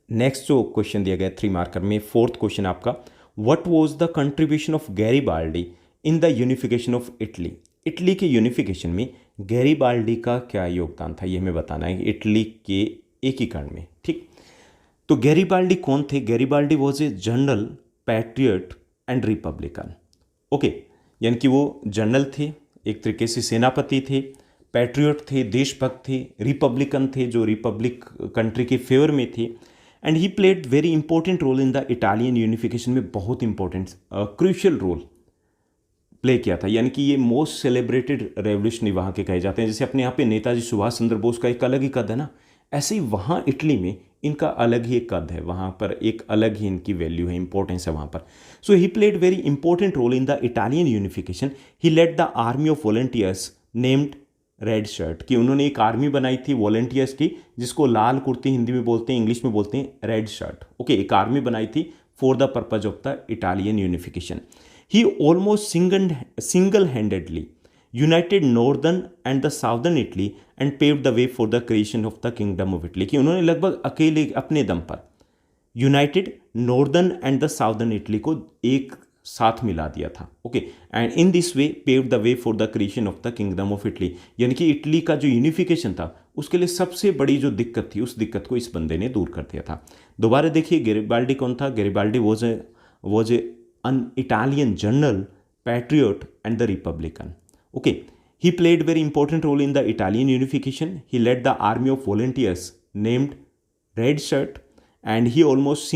Next जो क्वेश्चन दिया गया 3 मार्कर में, 4th क्वेश्चन आपका, what was the contribution of Garibaldi in the unification of Italy. Italy के यूनिफिकेशन में गैरीबाल्डी का क्या योगदान था, ये हमें बताना है इटली के एकीकरण में। ठीक, तो गैरीबाल्डी कौन थे। Garibaldi was a general, patriot and Republican. Okay, यानी कि वो जनरल थे, एक तरीके से सेनापति थे, पैट्रियट थे, देशभक्त थे, रिपब्लिकन थे, जो रिपब्लिक कंट्री के फेवर में थे, and he played very important role in the Italian unification में, बहुत इंपॉर्टेंट क्रूशियल रोल प्ले किया था। यानी कि ये मोस्ट सेलिब्रेटेड रेवोल्यूशनरी वहाँ के कहे जाते हैं। जैसे अपने यहाँ पे नेताजी सुभाष चंद्र बोस का एक अलग ही कद है ना, ऐसे ही वहाँ इटली में इनका अलग ही एक कद है, वहाँ पर एक अलग ही इनकी वैल्यू है, इंपॉर्टेंस है वहाँ पर। So he played very important role in the Italian unification. He led the army of volunteers named red shirt, कि उन्होंने एक आर्मी बनाई थी वॉलंटियर्स की, जिसको लाल कुर्ती हिंदी में बोलते हैं, इंग्लिश में बोलते हैं रेड शर्ट। ओके, एक आर्मी बनाई थी for the purpose of the Italian unification. He almost single handedly United northern and the southern Italy and paved the way for the creation of the kingdom of Italy, कि उन्होंने लगभग अकेले अपने दम पर United northern and the southern Italy को एक साथ मिला दिया था। Okay, and in this way paved the way for the creation of the kingdom of Italy, यानी कि इटली का जो यूनिफिकेशन था उसके लिए सबसे बड़ी जो दिक्कत थी, उस दिक्कत को इस बंदे ने दूर कर दिया था। दोबारा देखिए गैरीबाल्डी कौन था। Garibaldi was a an Italian general, patriot and the republican. Okay, he played very important role in the Italian unification. He led the army of volunteers named Red Shirt, and he almost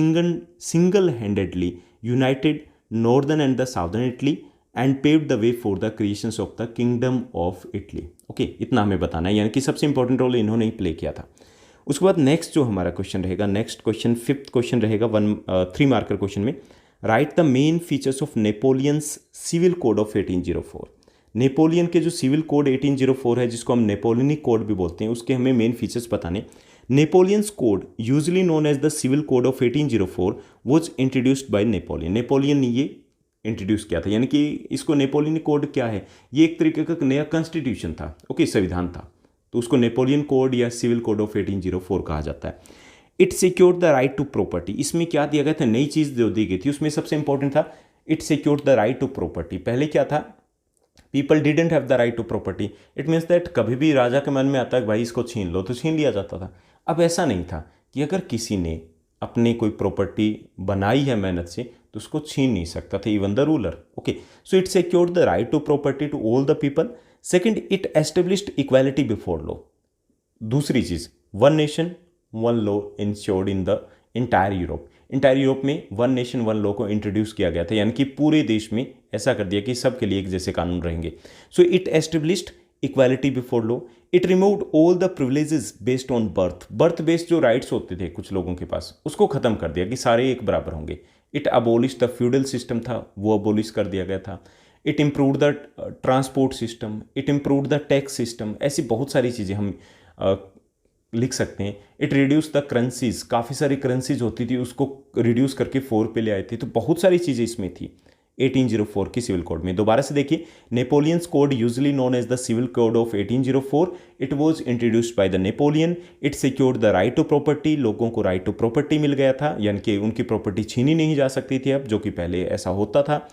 single-handedly united northern and the southern Italy and paved the way for the creations of the kingdom of Italy. Okay, इतना हमें बताना है, यानी कि सबसे important role इन्होंने ही play किया था। उसके बाद नेक्स्ट जो हमारा क्वेश्चन रहेगा, नेक्स्ट क्वेश्चन 5th क्वेश्चन रहेगा 3 मार्कर क्वेश्चन में, write the main features of Napoleon's civil code of 1804। Napoleon के जो सिविल कोड 1804 है, जिसको हम नेपोलियनिक कोड भी बोलते हैं, उसके हमें मेन फीचर्स बताने। Napoleon's code usually known as the civil code of 1804 was introduced by Napoleon. Napoleon ने ये इंट्रोड्यूस किया था, यानी कि इसको नेपोलियन कोड क्या है, ये एक तरीके का नया कॉन्स्टिट्यूशन था, ओके, संविधान था, तो उसको नेपोलियन कोड या सिविल कोड ऑफ 1804 कहा जाता है। It secured the right to property, इसमें क्या दिया गया था, नई चीज़ जो दी गई थी उसमें सबसे इंपॉर्टेंट था it secured the right to property. पहले क्या था, people didn't have the right to property, it means that कभी भी राजा के मन में आता है भाई इसको छीन लो तो छीन लिया जाता था। अब ऐसा नहीं था कि अगर किसी ने अपनी कोई प्रॉपर्टी बनाई है मेहनत से तो उसको छीन नहीं सकता था, even the ruler, okay. So it secured the right to property to all the people. Second, it established equality before law. दूसरी चीज, one nation one law ensured in the entire Europe. Entire Europe में one nation one law को introduce किया गया था, यानी कि पूरे देश में ऐसा कर दिया कि सबके लिए एक जैसे कानून रहेंगे। So it established equality before law. It removed all the privileges based on birth. Birth based जो राइट्स होते थे कुछ लोगों के पास, उसको खत्म कर दिया कि सारे एक बराबर होंगे। It abolish the feudal system था, वो अबोलिश कर दिया गया था। It improve the transport system, it improve the tax system, ऐसी बहुत सारी चीज़ें हम लिख सकते हैं। इट रिड्यूस द करेंसीज, काफ़ी सारी करेंसीज होती थी उसको रिड्यूस करके 4 पे ले आए थे, तो बहुत सारी चीज़ें इसमें थी 1804 की सिविल कोड में। दोबारा से देखिए, Napoleon's code usually known as the civil code of 1804, it was introduced by the Napoleon. It secured the right to property, लोगों को राइट टू प्रॉपर्टी मिल गया था, यानी कि उनकी प्रॉपर्टी छीनी नहीं जा सकती थी अब, जो कि पहले ऐसा होता था।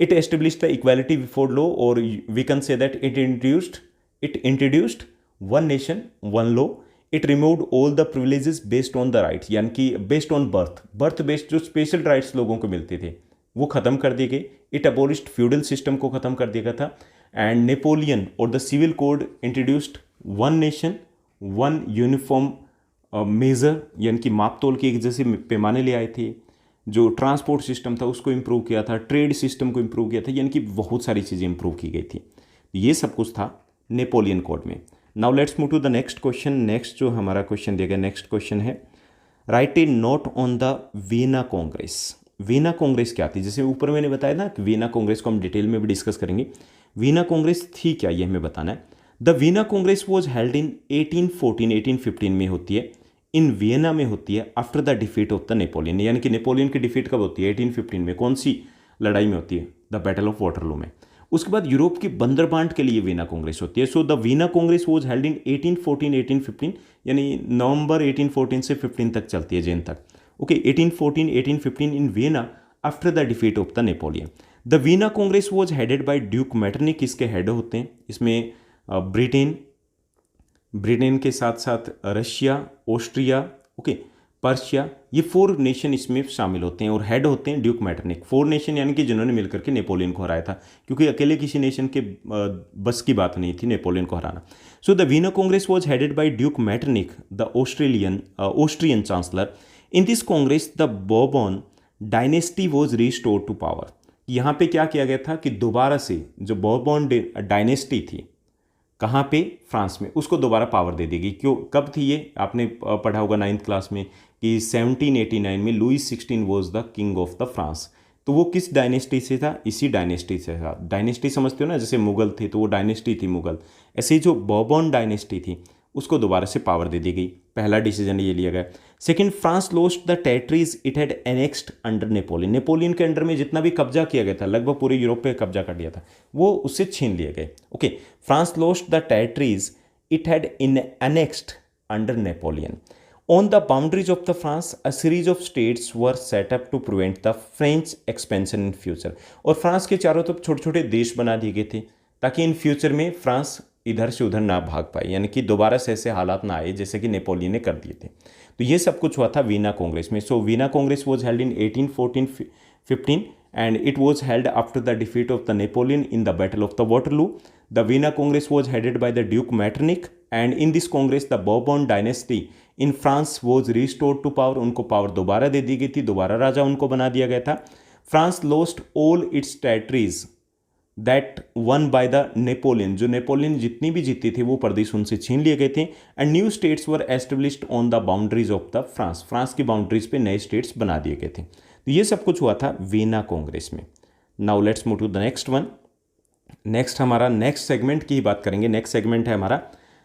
It established the equality before law, और we can say that it introduced one nation one law. It removed all the privileges based on the rights, यानी कि बेस्ड ऑन बर्थ बेस्ड जो स्पेशल राइट्स लोगों को मिलते थे वो खत्म कर दिए गए। इट अबोलिश्ड फ्यूडल सिस्टम को खत्म कर दिया गया था। एंड नेपोलियन और the civil code introduced one nation one uniform measure, यानी कि मापतोल के एक जैसे पैमाने ले आए थे। जो ट्रांसपोर्ट सिस्टम था उसको इम्प्रूव किया था, ट्रेड सिस्टम को इम्प्रूव किया था, यानी कि बहुत सारी चीज़ें इम्प्रूव की गई थी। ये सब कुछ था नेपोलियन कोड में। Now let's move to the next question. Next जो हमारा क्वेश्चन दिया गया, नेक्स्ट क्वेश्चन है write a note on the Vienna Congress. Vienna Congress क्या थी, जैसे ऊपर मैंने बताया ना कि वीना कांग्रेस को हम डिटेल में भी डिस्कस करेंगे। वीना कांग्रेस थी क्या, ये हमें बताना है। The Vienna Congress was held इन 1814, 1815 में होती है, इन वियना में होती है, after the defeat of the Napoleon, यानी कि नेपोलियन की डिफीट कब होती है, 1815 में। कौन सी लड़ाई में होती है, द बैटल ऑफ वाटरलू में। उसके बाद यूरोप की बंदरबांट के लिए वीना कांग्रेस होती है। सो the Vienna Congress was held इन 1814, 1815, यानी नवंबर 1814 से 15 तक चलती है, जैन तक, okay. 1814, 1815 in Vienna after the defeat of the Napoleon. The Vienna Congress was headed by duke Metternich, इसके हेड होते हैं इसमें ब्रिटेन के साथ साथ रशिया, ऑस्ट्रिया, ओके, पर्शिया, ये 4 नेशन इसमें शामिल होते हैं और हेड होते हैं ड्यूक मैटरनिक। 4 नेशन यानी कि जिन्होंने मिलकर के नेपोलियन को हराया था, क्योंकि अकेले किसी नेशन के बस की बात नहीं थी नेपोलियन को हराना। So the Vienna Congress was headed by duke Metternich, the Austrian chancellor. In this congress the Bourbon dynasty was restored to power. यहाँ पे क्या किया गया था कि दोबारा से जो बोर्बन डायनेस्टी थी, कहाँ पे, फ्रांस में, उसको दोबारा पावर दे देगी। क्यों, कब थी ये, आपने पढ़ा होगा 9th क्लास में कि 1789 में Louis 16 was the king of the France. तो वो किस डायनेस्टी से था, इसी डायनेस्टी से था। डायनेस्टी समझते हो ना, जैसे मुगल थे तो वो डायनेस्टी थी मुगल, ऐसे ही जो बोर्बन डायनेस्टी थी उसको दोबारा से पावर दे दी गई। पहला डिसीजन ये लिया गया। Second, France lost the territories it had annexed under Napoleon. Napoleon के अंडर में जितना भी कब्जा किया गया था, लगभग पूरे यूरोप पे कब्जा कर लिया था, वो उससे छीन लिए गए, okay. France lost the territories it had annexed under Napoleon. On the boundaries of the France a series of states were set up to prevent the French expansion in future. और फ्रांस के चारों तरफ छोटे छोटे देश बना दिए गए थे ताकि इन फ्यूचर में फ्रांस इधर से उधर ना भाग पाए, यानी कि दोबारा से ऐसे हालात ना आए जैसे कि नेपोलियन ने कर दिए थे। तो ये सब कुछ हुआ था वीना कांग्रेस में। सो Vienna Congress was held in 1814-15 and it was held after the defeat of the Napoleon in the battle of the Waterloo. The Vienna Congress was headed by the duke Metternich and in this congress the Bourbon dynasty in France was restored to power. उनको power दोबारा दे दी गई थी, दोबारा राजा उनको बना दिया गया था। France lost all it's territories that one by the Napoleon. जो नेपोलियन जितनी भी जीती थी वो प्रदेश उनसे छीन लिए गए थे। And new states were established on the boundaries of the France. France की बाउंड्रीज पे नए स्टेट्स बना दिए गए थे। तो ये सब कुछ हुआ था वीना कांग्रेस में। Now let's move to the next one. Next हमारा नेक्स्ट सेगमेंट की ही बात करेंगे। नेक्स्ट सेगमेंट है हमारा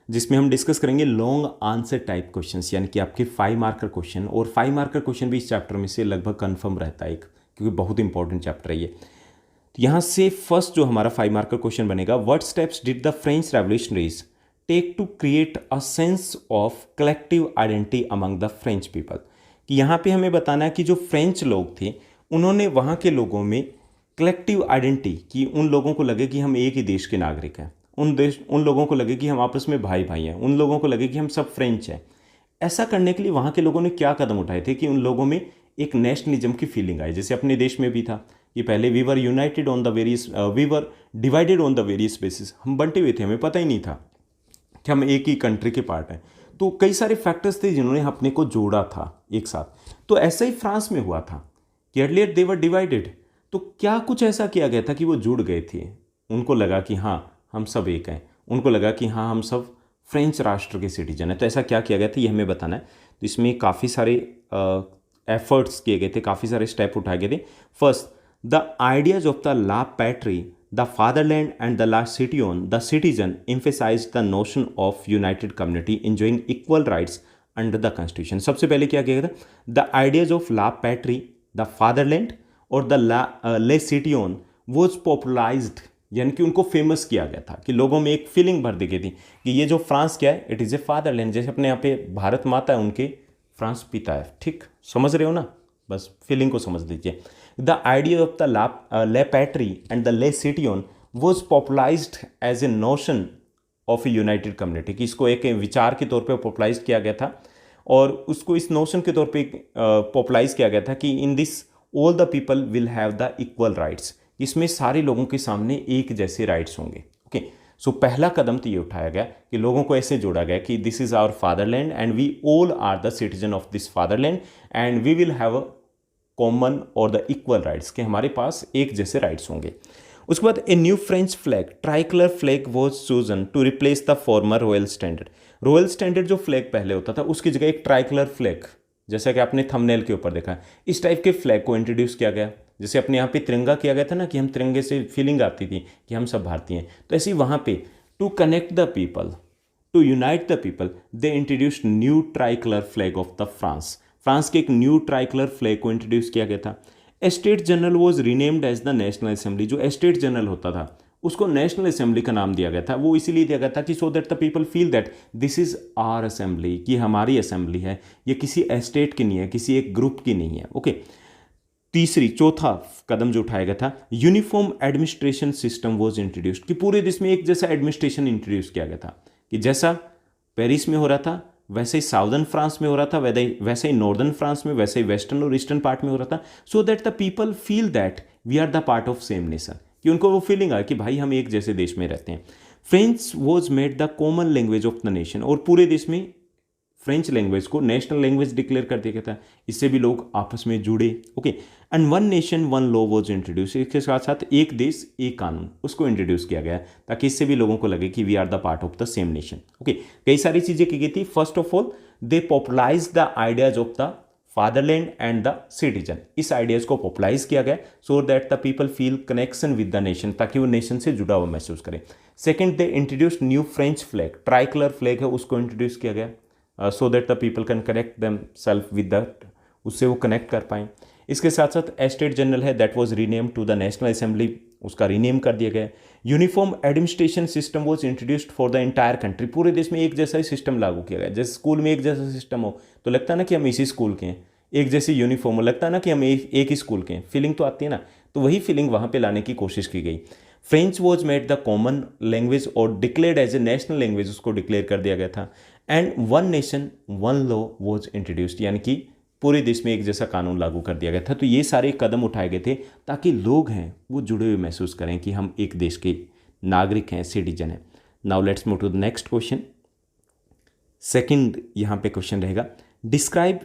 जिसमें हम डिस्कस करेंगे लॉन्ग आंसर टाइप क्वेश्चंस, यानी कि आपके 5 मार्कर क्वेश्चन। और 5 मार्कर क्वेश्चन भी इस चैप्टर में से लगभग कन्फर्म रहता है एक, क्योंकि बहुत इंपॉर्टेंट चैप्टर है ये। तो यहाँ से फर्स्ट जो हमारा 5 मार्क का क्वेश्चन बनेगा, what steps did the French revolutionaries take to create a sense of collective identity among the French people. कि यहाँ पे हमें बताना है कि जो फ्रेंच लोग थे उन्होंने वहाँ के लोगों में कलेक्टिव आइडेंटिटी, कि उन लोगों को लगे कि हम एक ही देश के नागरिक हैं, उन लोगों को लगे कि हम आपस में भाई भाई हैं, उन लोगों को लगे कि हम सब फ्रेंच हैं। ऐसा करने के लिए वहाँ के लोगों ने क्या कदम उठाए थे कि उन लोगों में एक नेशनलिज्म की फीलिंग आई, जैसे अपने देश में भी था कि पहले we were united on the various, we were divided on the various basis, हम बंटे हुए थे, हमें पता ही नहीं था कि हम एक ही कंट्री के पार्ट हैं। तो कई सारे फैक्टर्स थे जिन्होंने अपने को जोड़ा था एक साथ। तो ऐसा ही फ्रांस में हुआ था कि अर्लियर दे वर डिवाइडेड, तो क्या कुछ ऐसा किया गया था कि वो जुड़ गए थे, उनको लगा कि हाँ हम सब एक हैं, उनको लगा कि हाँ हम सब फ्रेंच राष्ट्र के सिटीजन हैं। तो ऐसा क्या किया गया था ये हमें बताना है। तो इसमें काफ़ी सारे एफर्ट्स किए गए थे, काफ़ी सारे स्टेप उठाए गए थे। First, the ideas of the la patrie, the fatherland and the la citoyen the citizen emphasized the notion of united community enjoying equal rights under the constitution. सबसे पहले क्या किया गया था, the ideas of la patrie, the fatherland और the le citoyen was popularised, यानी कि उनको फेमस किया गया था, कि लोगों में एक फीलिंग भर दी गई थी कि ये जो फ्रांस क्या है, इट इज़ ए फादरलैंड। जैसे अपने यहाँ पे भारत माता है, उनके फ्रांस पिता है। ठीक समझ रहे हो ना, बस फीलिंग को समझ लीजिए। द आइडिया ऑफ द ले पैट्री and the le citoyen was popularised as a notion of a united community, कि इसको एक विचार के तौर पे पॉपुलराइज किया गया था और उसको इस नोशन के तौर पे पॉपुलराइज किया गया था कि in this all the people will have the equal rights, इसमें सारे लोगों के सामने एक जैसे राइट्स होंगे। ओके, सो पहला कदम तो ये उठाया गया कि लोगों को ऐसे जोड़ा गया कि this is our fatherland and we all are the citizen of this fatherland and we will have a common और द इक्वल राइट्स, कि हमारे पास एक जैसे राइट्स होंगे। उसके बाद a new French flag, tricolour flag was chosen to replace the former royal standard. Royal standard जो फ्लैग पहले होता था उसकी जगह एक ट्राइकलर फ्लैग, जैसा कि आपने थंबनेल के ऊपर देखा, इस टाइप के फ्लैग को इंट्रोड्यूस किया गया। जैसे अपने यहाँ पे तिरंगा किया गया था ना, कि हम तिरंगे से फीलिंग आती थी कि हम सब भारतीय हैं, तो ऐसे ही वहाँ पे to connect the people, to unite the people, they introduced new tricolour flag of the France. France के एक न्यू ट्राइकलर फ्लैग को इंट्रोड्यूस किया गया था। Estate General was renamed as the National Assembly. जो एस्टेट जनरल होता था उसको नेशनल असेंबली का नाम दिया गया था। वो इसीलिए दिया गया था कि so that the people feel that this is our assembly, कि हमारी असेंबली है, ये किसी एस्टेट की नहीं है, किसी एक ग्रुप की नहीं है। ओके, चौथा कदम जो उठाया गया था, uniform administration system was introduced, कि पूरे देश में एक जैसा एडमिनिस्ट्रेशन इंट्रोड्यूस किया गया था, कि जैसा पेरिस में हो रहा था वैसे ही साउदर्न फ्रांस में हो रहा था, वैसे ही नॉर्दर्न फ्रांस में, वैसे ही वेस्टर्न और ईस्टर्न पार्ट में हो रहा था, so that the people feel that we are the part of same nation, कि उनको वो फीलिंग आए कि भाई हम एक जैसे देश में रहते हैं। French was made the common language of the nation, और पूरे देश में फ्रेंच लैंग्वेज को नेशनल लैंग्वेज डिक्लेयर कर दिया गया था, इससे भी लोग आपस में जुड़े। Okay, and one nation one law was introduce, इसके साथ साथ एक देश एक कानून, उसको इंट्रोड्यूस किया गया ताकि इससे भी लोगों को लगे कि we are the part of the same nation. Okay, कई सारी चीज़ें की गई थी। First of all they popularise the ideas of the fatherland and the citizen, इस आइडियाज को पॉपुलराइज किया गया so that the people feel connection with the nation, ताकि वो नेशन से जुड़ा हुआ महसूस करें। Second, they introduce new French flag, tricolour flag है उसको इंट्रोड्यूस किया गया so that the people can connect them self with that, उससे वो कनेक्ट कर पाएँ। इसके साथ साथ एस्टेट जनरल है that was rename to the National Assembly, उसका रीनेम कर दिया गया। Uniform administration system was introduced for the entire country, पूरे देश में एक जैसा ही सिस्टम लागू किया गया। जैसे स्कूल में एक जैसा सिस्टम हो तो लगता है ना कि हम इसी स्कूल के हैं, एक जैसी यूनिफॉर्म हो लगता है ना कि हम एक ही स्कूल के हैं, फीलिंग तो आती है ना, तो वही फीलिंग वहाँ पे लाने की कोशिश की गई। French was made the common language और declared as a national language, उसको डिक्लेयर कर दिया गया था। And one nation one law was introduced, यानी कि पूरे देश में एक जैसा कानून लागू कर दिया गया था। तो ये सारे कदम उठाए गए थे ताकि लोग हैं वो जुड़े हुए महसूस करें कि हम एक देश के नागरिक हैं, सिटीजन हैं। Now let's move to the next question. Second यहाँ पे क्वेश्चन रहेगा, describe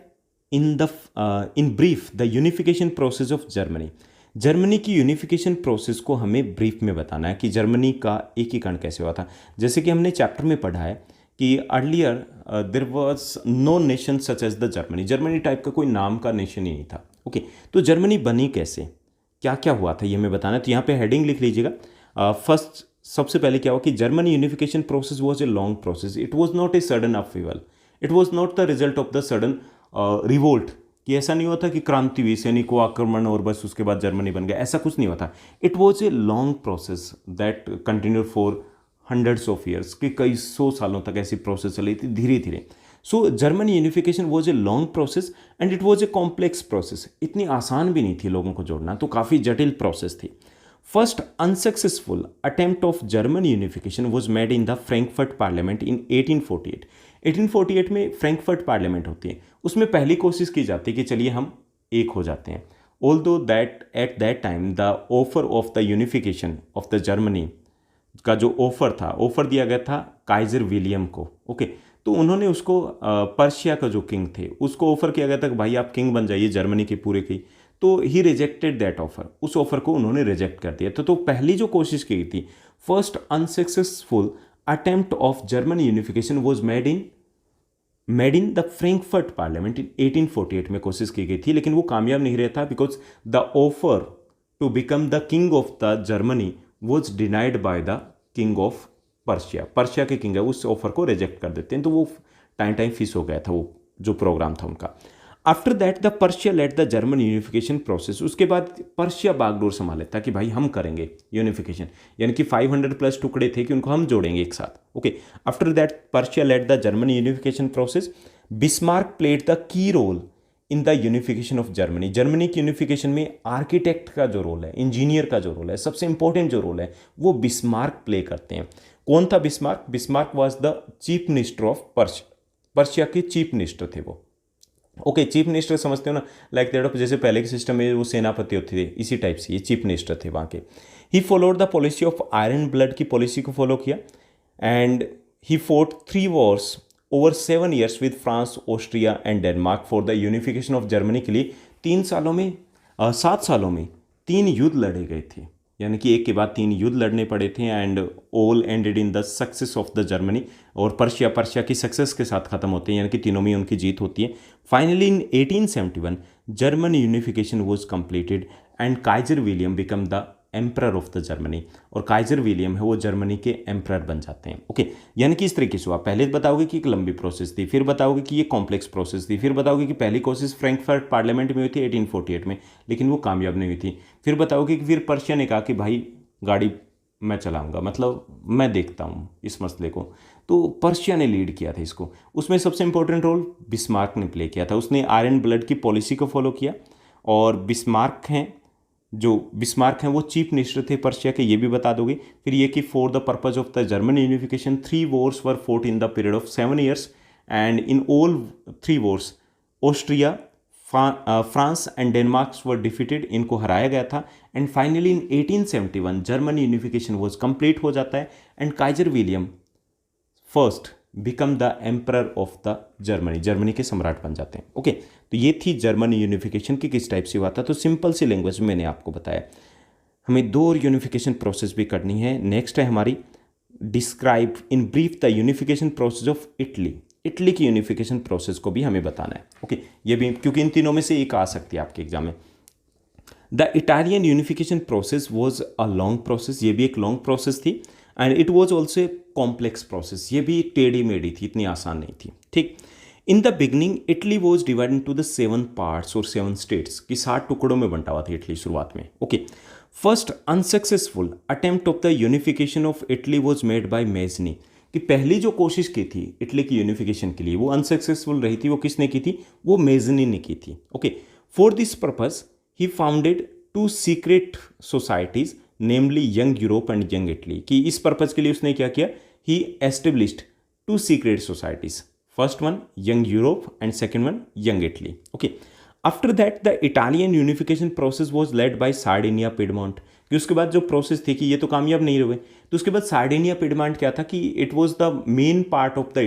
in brief the unification process of Germany. Germany की यूनिफिकेशन प्रोसेस को हमें ब्रीफ में बताना है कि जर्मनी का एकीकरण कैसे हुआ था। जैसे कि हमने चैप्टर में पढ़ा है कि earlier there was no nation such as the Germany, Germany type का कोई नाम का नेशन ही नहीं था। ओके, तो जर्मनी बनी कैसे, क्या क्या हुआ था ये हमें बताना है। तो यहाँ पे हेडिंग लिख लीजिएगा। फर्स्ट सबसे पहले क्या हुआ कि Germany unification process was a long process, it was not a sudden upheaval, it was not the result of the sudden revolt, कि ऐसा नहीं हुआ था कि क्रांति हुई, सैनिकों आक्रमण और बस उसके बाद जर्मनी बन गया, ऐसा कुछ नहीं हुआ था। It was a long process that continued for hundreds of years, कि कई सौ सालों तक ऐसी प्रोसेस चली थी धीरे धीरे। So German unification was a long process and it was a complex process. इतनी आसान भी नहीं थी लोगों को जोड़ना, तो काफ़ी जटिल प्रोसेस थी। First unsuccessful attempt of German unification was made in the Frankfurt parliament in 1848। 1848 में फ्रैंकफर्ट पार्लियामेंट होती है, उसमें पहली कोशिश की जाती है कि चलिए हम एक हो जाते हैं। Although that at that time the offer of the unification of the Germany का जो ऑफर दिया गया था काइजर विलियम को। ओके, तो उन्होंने उसको पर्शिया का जो किंग थे उसको ऑफर किया गया था कि भाई आप किंग बन जाइए जर्मनी के पूरे की। तो ही रिजेक्टेड दैट ऑफर, उस ऑफर को उन्होंने रिजेक्ट कर दिया। तो पहली जो कोशिश की थी, first unsuccessful attempt of German unification was made in the Frankfurt parliament in 1848 में कोशिश की गई थी, लेकिन वो कामयाब नहीं रहता because the offer to become the king of the Germany was denied by the king of Prussia के किंग है उस ऑफर को रिजेक्ट कर देते हैं। तो वो टाइम फिस हो गया था वो जो प्रोग्राम था उनका। After that the Prussia led the German unification process, उसके बाद पर्शिया बागडोर संभाल लेता कि भाई हम करेंगे यूनिफिकेशन, यानी कि 500 प्लस टुकड़े थे कि उनको हम जोड़ेंगे एक साथ। Okay, after that Prussia led the German unification process. Bismarck played the key role in the unification of Germany. Germany की यूनिफिकेशन में आर्किटेक्ट का जो रोल है, इंजीनियर का जो रोल है, सबसे इंपॉर्टेंट जो रोल है वो बिस्मार्क प्ले करते हैं। कौन था Bismarck? Bismarck was the chief minister of Prussia के चीफ मिनिस्टर थे वो। ओके, चीफ मिनिस्टर समझते हो ना, लाइक दैट ऑफ जैसे पहले के सिस्टम में वो सेनापति होते थे, इसी टाइप से ये चीफ मिनिस्टर थे वहाँ के। He followed the policy of iron blood की पॉलिसी को फॉलो किया and he fort 3 Wars over 7 years with France, Austria and Denmark for the unification of Germany के लिए 7 सालों में 3 युद्ध लड़े गए थे, यानी कि एक के बाद 3 युद्ध लड़ने पड़े थे and all ended in the success of the Germany. और पर्शिया की सक्सेस के साथ खत्म होते हैं, यानी कि तीनों में उनकी जीत होती है। Finally in 1871 German unification was completed and Kaizer William become the emperor of the Germany, और काइजर विलियम है वो जर्मनी के एम्परर बन जाते हैं। ओके, यानी कि इस तरीके से हुआ। पहले बताओगे कि एक लंबी प्रोसेस थी, फिर बताओगे कि ये कॉम्प्लेक्स प्रोसेस थी, फिर बताओगे कि पहली कोशिश फ्रैंकफर्ट पार्लियामेंट में हुई थी 1848 में, लेकिन वो कामयाब नहीं हुई थी। फिर बताओगे कि फिर पर्शिया ने कहा कि भाई गाड़ी मैं चलाऊंगा, मतलब मैं देखता हूँ इस मसले को, तो पर्शिया ने लीड किया था इसको। उसमें सबसे इंपॉर्टेंट रोल बिस्मार्क ने प्ले किया था, उसने आयरन ब्लड की पॉलिसी को फॉलो किया। और बिस्मार्क हैं वो चीफ मिनिस्टर थे पर्शिया के, ये भी बता दोगे। फिर ये कि for the purpose of the German unification 3 Wars were fort in the period of 7 years and in all 3 Wars Austria, France and Denmark were defeated, इनको हराया गया था। And finally in 1871 German unification was complete हो जाता है and Kaizer William first become the emperor of the Germany के सम्राट बन जाते हैं। ओके, तो ये थी जर्मन यूनिफिकेशन की किस टाइप से हुआ था। तो सिंपल सी लैंग्वेज में मैंने आपको बताया। हमें 2 और यूनिफिकेशन प्रोसेस भी करनी है। नेक्स्ट है हमारी describe in brief the unification process of Italy की यूनिफिकेशन प्रोसेस को भी हमें बताना है। ओके, ये भी क्योंकि इन तीनों में से एक आ सकती है आपके एग्जाम में। The Italian unification process was a long process, ये भी एक लॉन्ग प्रोसेस थी and it was also a complex process, ये भी टेढ़ी मेढ़ी थी, इतनी आसान नहीं थी। ठीक, in the beginning Italy was divide into the 7 parts और 7 स्टेट्स की 7 टुकड़ों में बंटा हुआ था इटली शुरुआत में। Okay, first unsuccessful attempt of the unification of Italy was made bye Mazzini, कि पहली जो कोशिश की थी इटली की यूनिफिकेशन के लिए वो अनसक्सेसफुल रही थी। वो किसने की थी? वो मेजनी ने की थी। Okay, for this purpose he founded 2 secret societies namely Young Europe and Young Italy, कि इस पर्पज के लिए उसने क्या किया? He established 2 secret societies, first one Young Europe and second one Young Italy. Okay, after that the Italian unification process was led by Sardinia Piedmont, कि उसके बाद जो प्रोसेस थी कि ये तो कामयाब नहीं हुए, तो उसके बाद सार्डिनिया पिडमॉन्ट क्या था कि it was the main part of the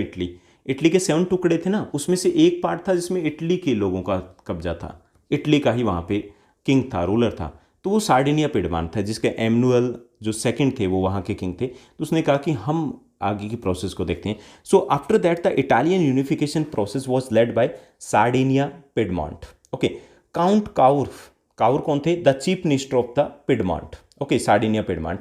Italy के 7 टुकड़े थे ना, उसमें से एक पार्ट था जिसमें इटली के लोगों का कब्जा था, इटली का ही वहाँ पे किंग था, रूलर था, तो वो सार्डिनिया पिडमॉन्ट था जिसके एमनुअल जो सेकंड थे वो वहाँ के किंग थे। तो उसने कहा कि हम आगे की प्रोसेस को देखते हैं। So after that the Italian unification process was led by Sardinia Piedmont. Okay, Count Cavour कौन थे? The chief minister of the Piedmont. Okay, Sardinia Piedmont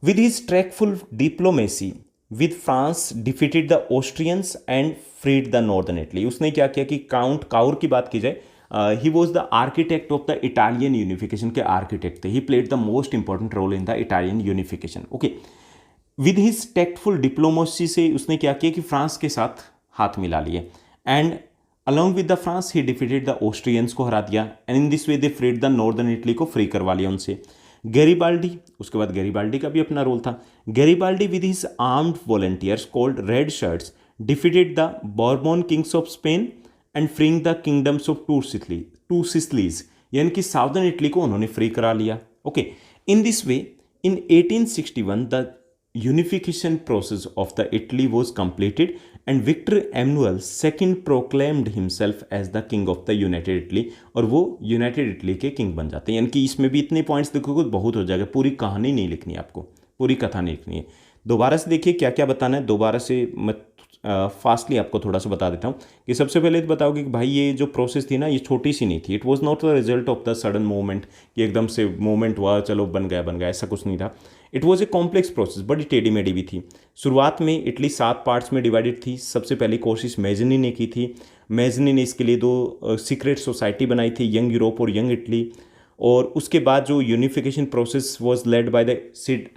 with his tactful diplomacy with France defeated the Austrians and freed the northern Italy. उसने क्या किया कि count Cavour की बात की जाए, he was the architect of the Italian unification के architect थे. He played the most important role in the Italian unification. Okay, with his tactful diplomacy से उसने क्या किया कि फ्रांस के साथ हाथ मिला लिए. And along with the France he defeated the Austrians को हरा दिया. And in this way they freed the northern Italy को फ्री करवा लिया उनसे. गैरीबाल्डी, उसके बाद गैरीबाल्डी का भी अपना रोल था. Garibaldi with his armed volunteers called red shirts defeated the Bourbon kings of Spain and freeing the kingdoms of two Sicilies, यानी कि साउदर्न इटली को उन्होंने फ्री करा लिया. Okay, in this way in 1861 the unification process of the Italy was completed and Victor Emmanuel II proclaimed himself as the king of the United Italy, और वो United Italy के king बन जाते हैं. यानी कि इसमें भी इतने पॉइंट्स देखोगे बहुत हो जाएगा, पूरी कहानी नहीं लिखनी है आपको, पूरी कथा नहीं लिखनी है. दोबारा से देखिए क्या क्या बताना है, दोबारा से मैं फास्टली आपको थोड़ा सा बता देता हूँ कि सबसे पहले तो बताओगे कि भाई ये जो प्रोसेस थी ना ये छोटी सी नहीं थी. It was not the result of the sudden movement कि एकदम से मूवमेंट हुआ चलो बन गया, ऐसा कुछ नहीं था. It was a complex process, बड़ी टेढ़ी मेढ़ी भी थी. शुरुआत में इटली 7 पार्ट्स में डिवाइडेड थी. सबसे पहली कोशिश मेजनी ने की थी. मेजनी ने इसके लिए 2 सीक्रेट सोसाइटी बनाई थी, यंग यूरोप और यंग इटली. और उसके बाद जो unification process was led by the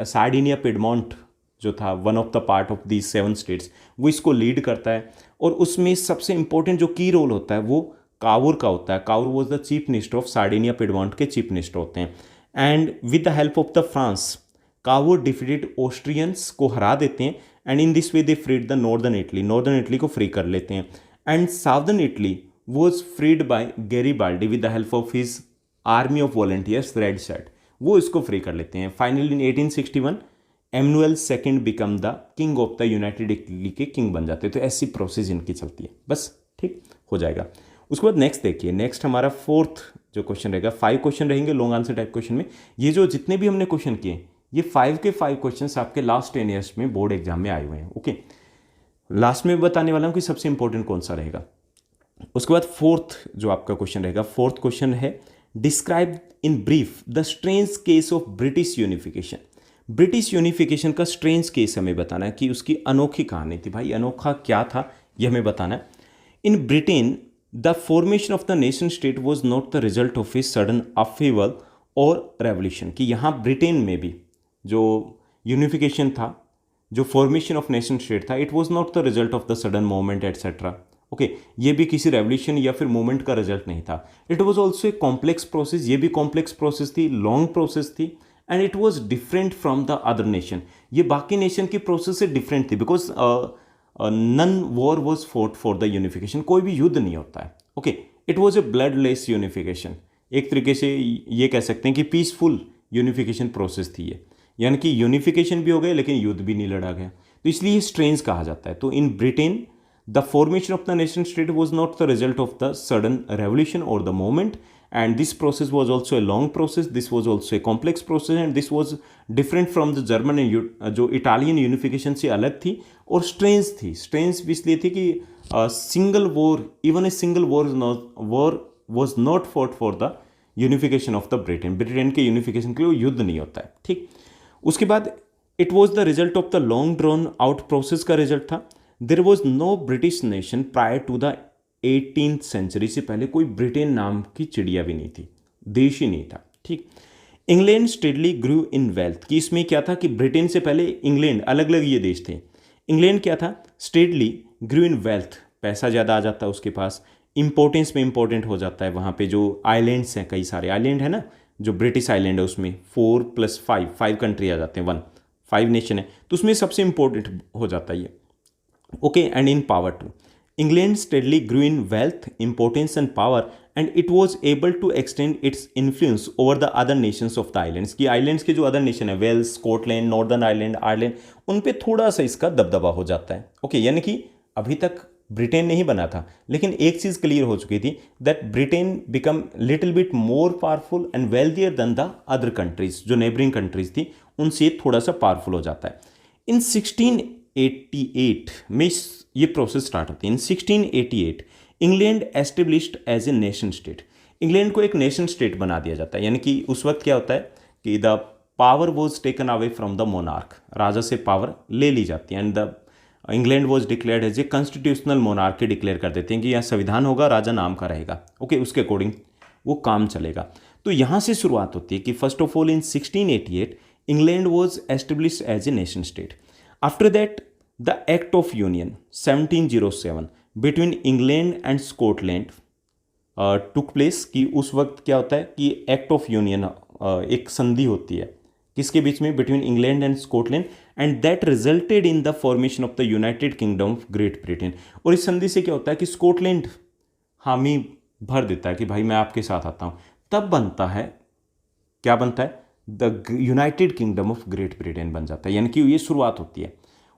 Sardinia Piedmont जो था one of the part of these 7 states, वो इसको लीड करता है. और उसमें सबसे इंपॉर्टेंट जो की रोल होता है वो कावूर का होता है. Cavour was the chief minister of Sardinia Piedmont के चीफ मिनिस्टर होते हैं. And with the help of the France Cavour defeated Austrians को हरा देते हैं. And in this way they freed the northern Italy को फ्री कर लेते हैं. And southern Italy was freed by Garibaldi with the help of his army of volunteers red shirt, वो इसको फ्री कर लेते हैं. Finally in 1861 Emmanuel second become the king of the united Italy के किंग बन जाते हैं. तो ऐसी प्रोसेस इनकी चलती है, बस ठीक हो जाएगा. उसके बाद नेक्स्ट देखिए, नेक्स्ट हमारा 4th जो क्वेश्चन रहेगा. 5 क्वेश्चन रहेंगे लॉन्ग आंसर टाइप क्वेश्चन में. ये जो जितने भी हमने क्वेश्चन किए ये 5 के 5 क्वेश्चन आपके लास्ट 10 ईयर्स में बोर्ड एग्जाम में आए हुए हैं. ओके, लास्ट में बताने वाला हूँ कि सबसे इंपॉर्टेंट कौन सा रहेगा. उसके बाद 4th जो आपका क्वेश्चन रहेगा, 4th क्वेश्चन है describe in brief the strange case of British unification. British unification का स्ट्रेंज केस हमें बताना है कि उसकी अनोखी कहानी थी. भाई अनोखा क्या था ये हमें बताना है. In Britain the formation of the nation state was not the result of a sudden upheaval और रेवोल्यूशन. कि यहाँ ब्रिटेन में भी जो यूनिफिकेशन था, जो फॉर्मेशन ऑफ नेशन स्टेट था, it was not the result of the sudden movement etcetera. Okay, ये भी किसी रेवोल्यूशन या फिर मूवमेंट का रिजल्ट नहीं था. It was also a complex process, ये भी कॉम्प्लेक्स प्रोसेस थी, लॉन्ग प्रोसेस थी. And it was different from the other nation, ये बाकी नेशन की प्रोसेस से डिफरेंट थी. Because none war was fought for the unification, कोई भी युद्ध नहीं होता है. Okay, it was a bloodless unification. एक तरीके से ये कह सकते हैं कि पीसफुल यूनिफिकेशन प्रोसेस थी ये, यानी कि यूनिफिकेशन भी हो गया लेकिन युद्ध भी नहीं लड़ा गया. तो इसलिए स्ट्रेंज कहा जाता है. तो in Britain the formation of the nation state was not the result of the sudden revolution और the moment. And this process was also a long process, this was also a complex process, and this was different from the German जो Italian unification से अलग थी और strange थी. Strange इसलिए थी कि single war, even a single war was not fought for the unification of the Britain. Britain के यूनिफिकेशन के लिए युद्ध नहीं होता है. ठीक, उसके बाद it was the result of the long drawn out process का रिजल्ट था. There was no British nation prior to the 18th century, से पहले कोई ब्रिटेन नाम की चिड़िया भी नहीं थी, देश ही नहीं था. ठीक, England steadily grew in wealth. कि इसमें क्या था कि ब्रिटेन से पहले इंग्लैंड, अलग अलग ये देश थे. इंग्लैंड क्या था, स्टेडली ग्रू इन वेल्थ, पैसा ज़्यादा आ जाता है उसके पास, इंपॉर्टेंस में इंपॉर्टेंट हो जाता है. वहाँ पे जो आइलैंड्स हैं, कई सारे आइलैंड है ना, जो ब्रिटिश आइलैंड है उसमें 4 + 5 कंट्री आ जाते हैं, 5 नेशन है, तो उसमें सबसे इंपॉर्टेंट हो जाता है ये. Okay, and in power too. England steadily grew in wealth, importance and power, and it was able to extend its influence over the other nations of the islands. कि islands के जो other nation है, Wales, Scotland, Northern Ireland, Ireland, उन पे थोड़ा सा इसका दबदबा हो जाता है. ओके, यानी कि अभी तक ब्रिटेन नहीं बना था, लेकिन एक चीज़ क्लियर हो चुकी थी that Britain become little bit more powerful and wealthier than the other countries. जो नेबरिंग कंट्रीज थी उनसे थोड़ा सा पावरफुल हो जाता है. इन 1688 में ये प्रोसेस स्टार्ट होती है. In 1688 England established as a nation state. England को एक नेशन स्टेट बना दिया जाता है. यानी कि उस वक्त क्या होता है कि the power was taken away from the monarch, राजा से पावर ले ली जाती है. And the England was declared as a constitutional monarchy declare कर देते हैं कि यहाँ संविधान होगा, राजा नाम का रहेगा। ओके, उसके अकॉर्डिंग वो काम चलेगा। तो यहाँ से शुरुआत होती है कि first of all in 1688 England was established as a nation state. After that the act of union 1707 between England and Scotland took place. कि उस वक्त क्या होता है कि एक्ट ऑफ यूनियन एक संधि होती है किसके बीच में, between England and Scotland, and that resulted in the formation of the United kingdom of great Britain. और इस संधि से क्या होता है कि स्कॉटलैंड हामी भर देता है कि भाई मैं आपके साथ आता हूँ, तब बनता है, क्या बनता है, the United kingdom of great Britain बन जाता है। यानी कि ये शुरुआत होती है,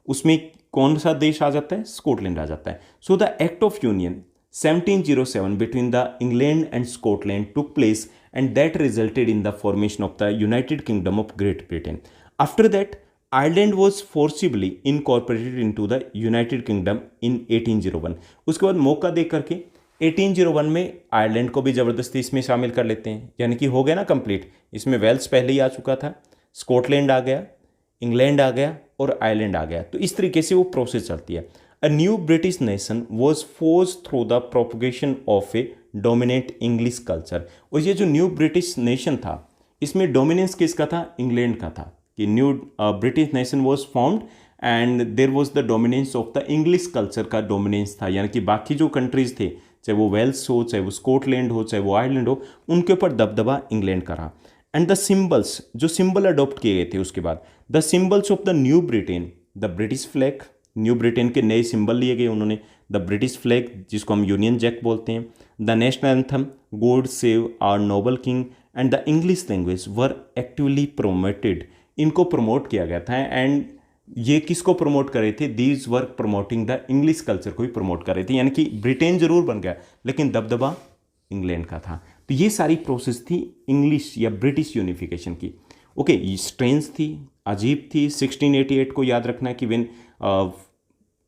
उसमें कौन सा देश आ जाता है, स्कॉटलैंड आ जाता है। So the act of union 1707 between the England and Scotland took place, and that resulted in the formation of the United Kingdom of Great Britain. After that, Ireland was forcibly incorporated into the United Kingdom in 1801. उसके बाद मौका दे करके 1801 में Ireland को भी ज़बरदस्ती इसमें शामिल कर लेते हैं। यानी कि हो गया ना कंप्लीट। इसमें वेल्स पहले ही आ चुका था, स्कॉटलैंड आ गया, इंग्लैंड आ गया और आयरलैंड आ गया। तो इस तरीके से वो प्रोसेस चलती है। A new British nation was forced through the propagation of a dominant English culture. और ये जो न्यू ब्रिटिश नेशन था, इसमें डोमिनेंस किसका था, इंग्लैंड का था। कि new British nation was formed and there was the dominance of the English culture का डोमिनेंस था। यानी कि बाकी जो कंट्रीज थे, चाहे वो वेल्स हो, चाहे वो स्कॉटलैंड हो, चाहे वो आयरलैंड हो, उनके ऊपर दबदबा इंग्लैंड का रहा। एंड द सिम्बल्स, जो सिंबल अडॉप्ट किए गए थे उसके बाद, the symbols of the new Britain, the British flag, new Britain के नए सिंबल लिए गए उन्होंने, द ब्रिटिश फ्लैग जिसको हम यूनियन जैक बोलते हैं, the national anthem, God save our noble king, and the English language were actively promoted. इनको प्रमोट किया गया था। एंड ये किसको प्रमोट कर रहे थे, these were promoting the English culture को ही प्रमोट कर रहे थे। यानी कि ब्रिटेन जरूर बन गया लेकिन दबदबा इंग्लैंड का था। तो ये सारी प्रोसेस थी इंग्लिश या ब्रिटिश यूनिफिकेशन की। ओके, ये स्ट्रेंथ थी, अजीब थी। 1688 को याद रखना है कि वेन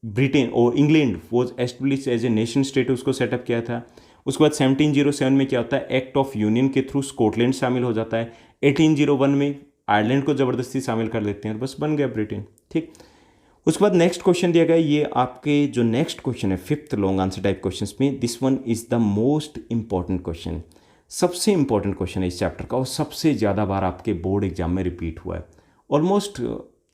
ब्रिटेन और England was establish as a nation state, उसको सेटअप किया था। उसके बाद 1707 में क्या होता है, एक्ट ऑफ यूनियन के थ्रू स्कॉटलैंड शामिल हो जाता है। 1801 में आयरलैंड को ज़बरदस्ती शामिल कर लेते हैं, बस बन गया ब्रिटेन। ठीक, उसके बाद नेक्स्ट क्वेश्चन दिया गया। ये आपके जो नेक्स्ट क्वेश्चन है, fifth long answer type question में, this one is the most important question. सबसे इंपॉर्टेंट क्वेश्चन है इस चैप्टर का और सबसे ज़्यादा बार आपके बोर्ड एग्जाम में रिपीट हुआ है। ऑलमोस्ट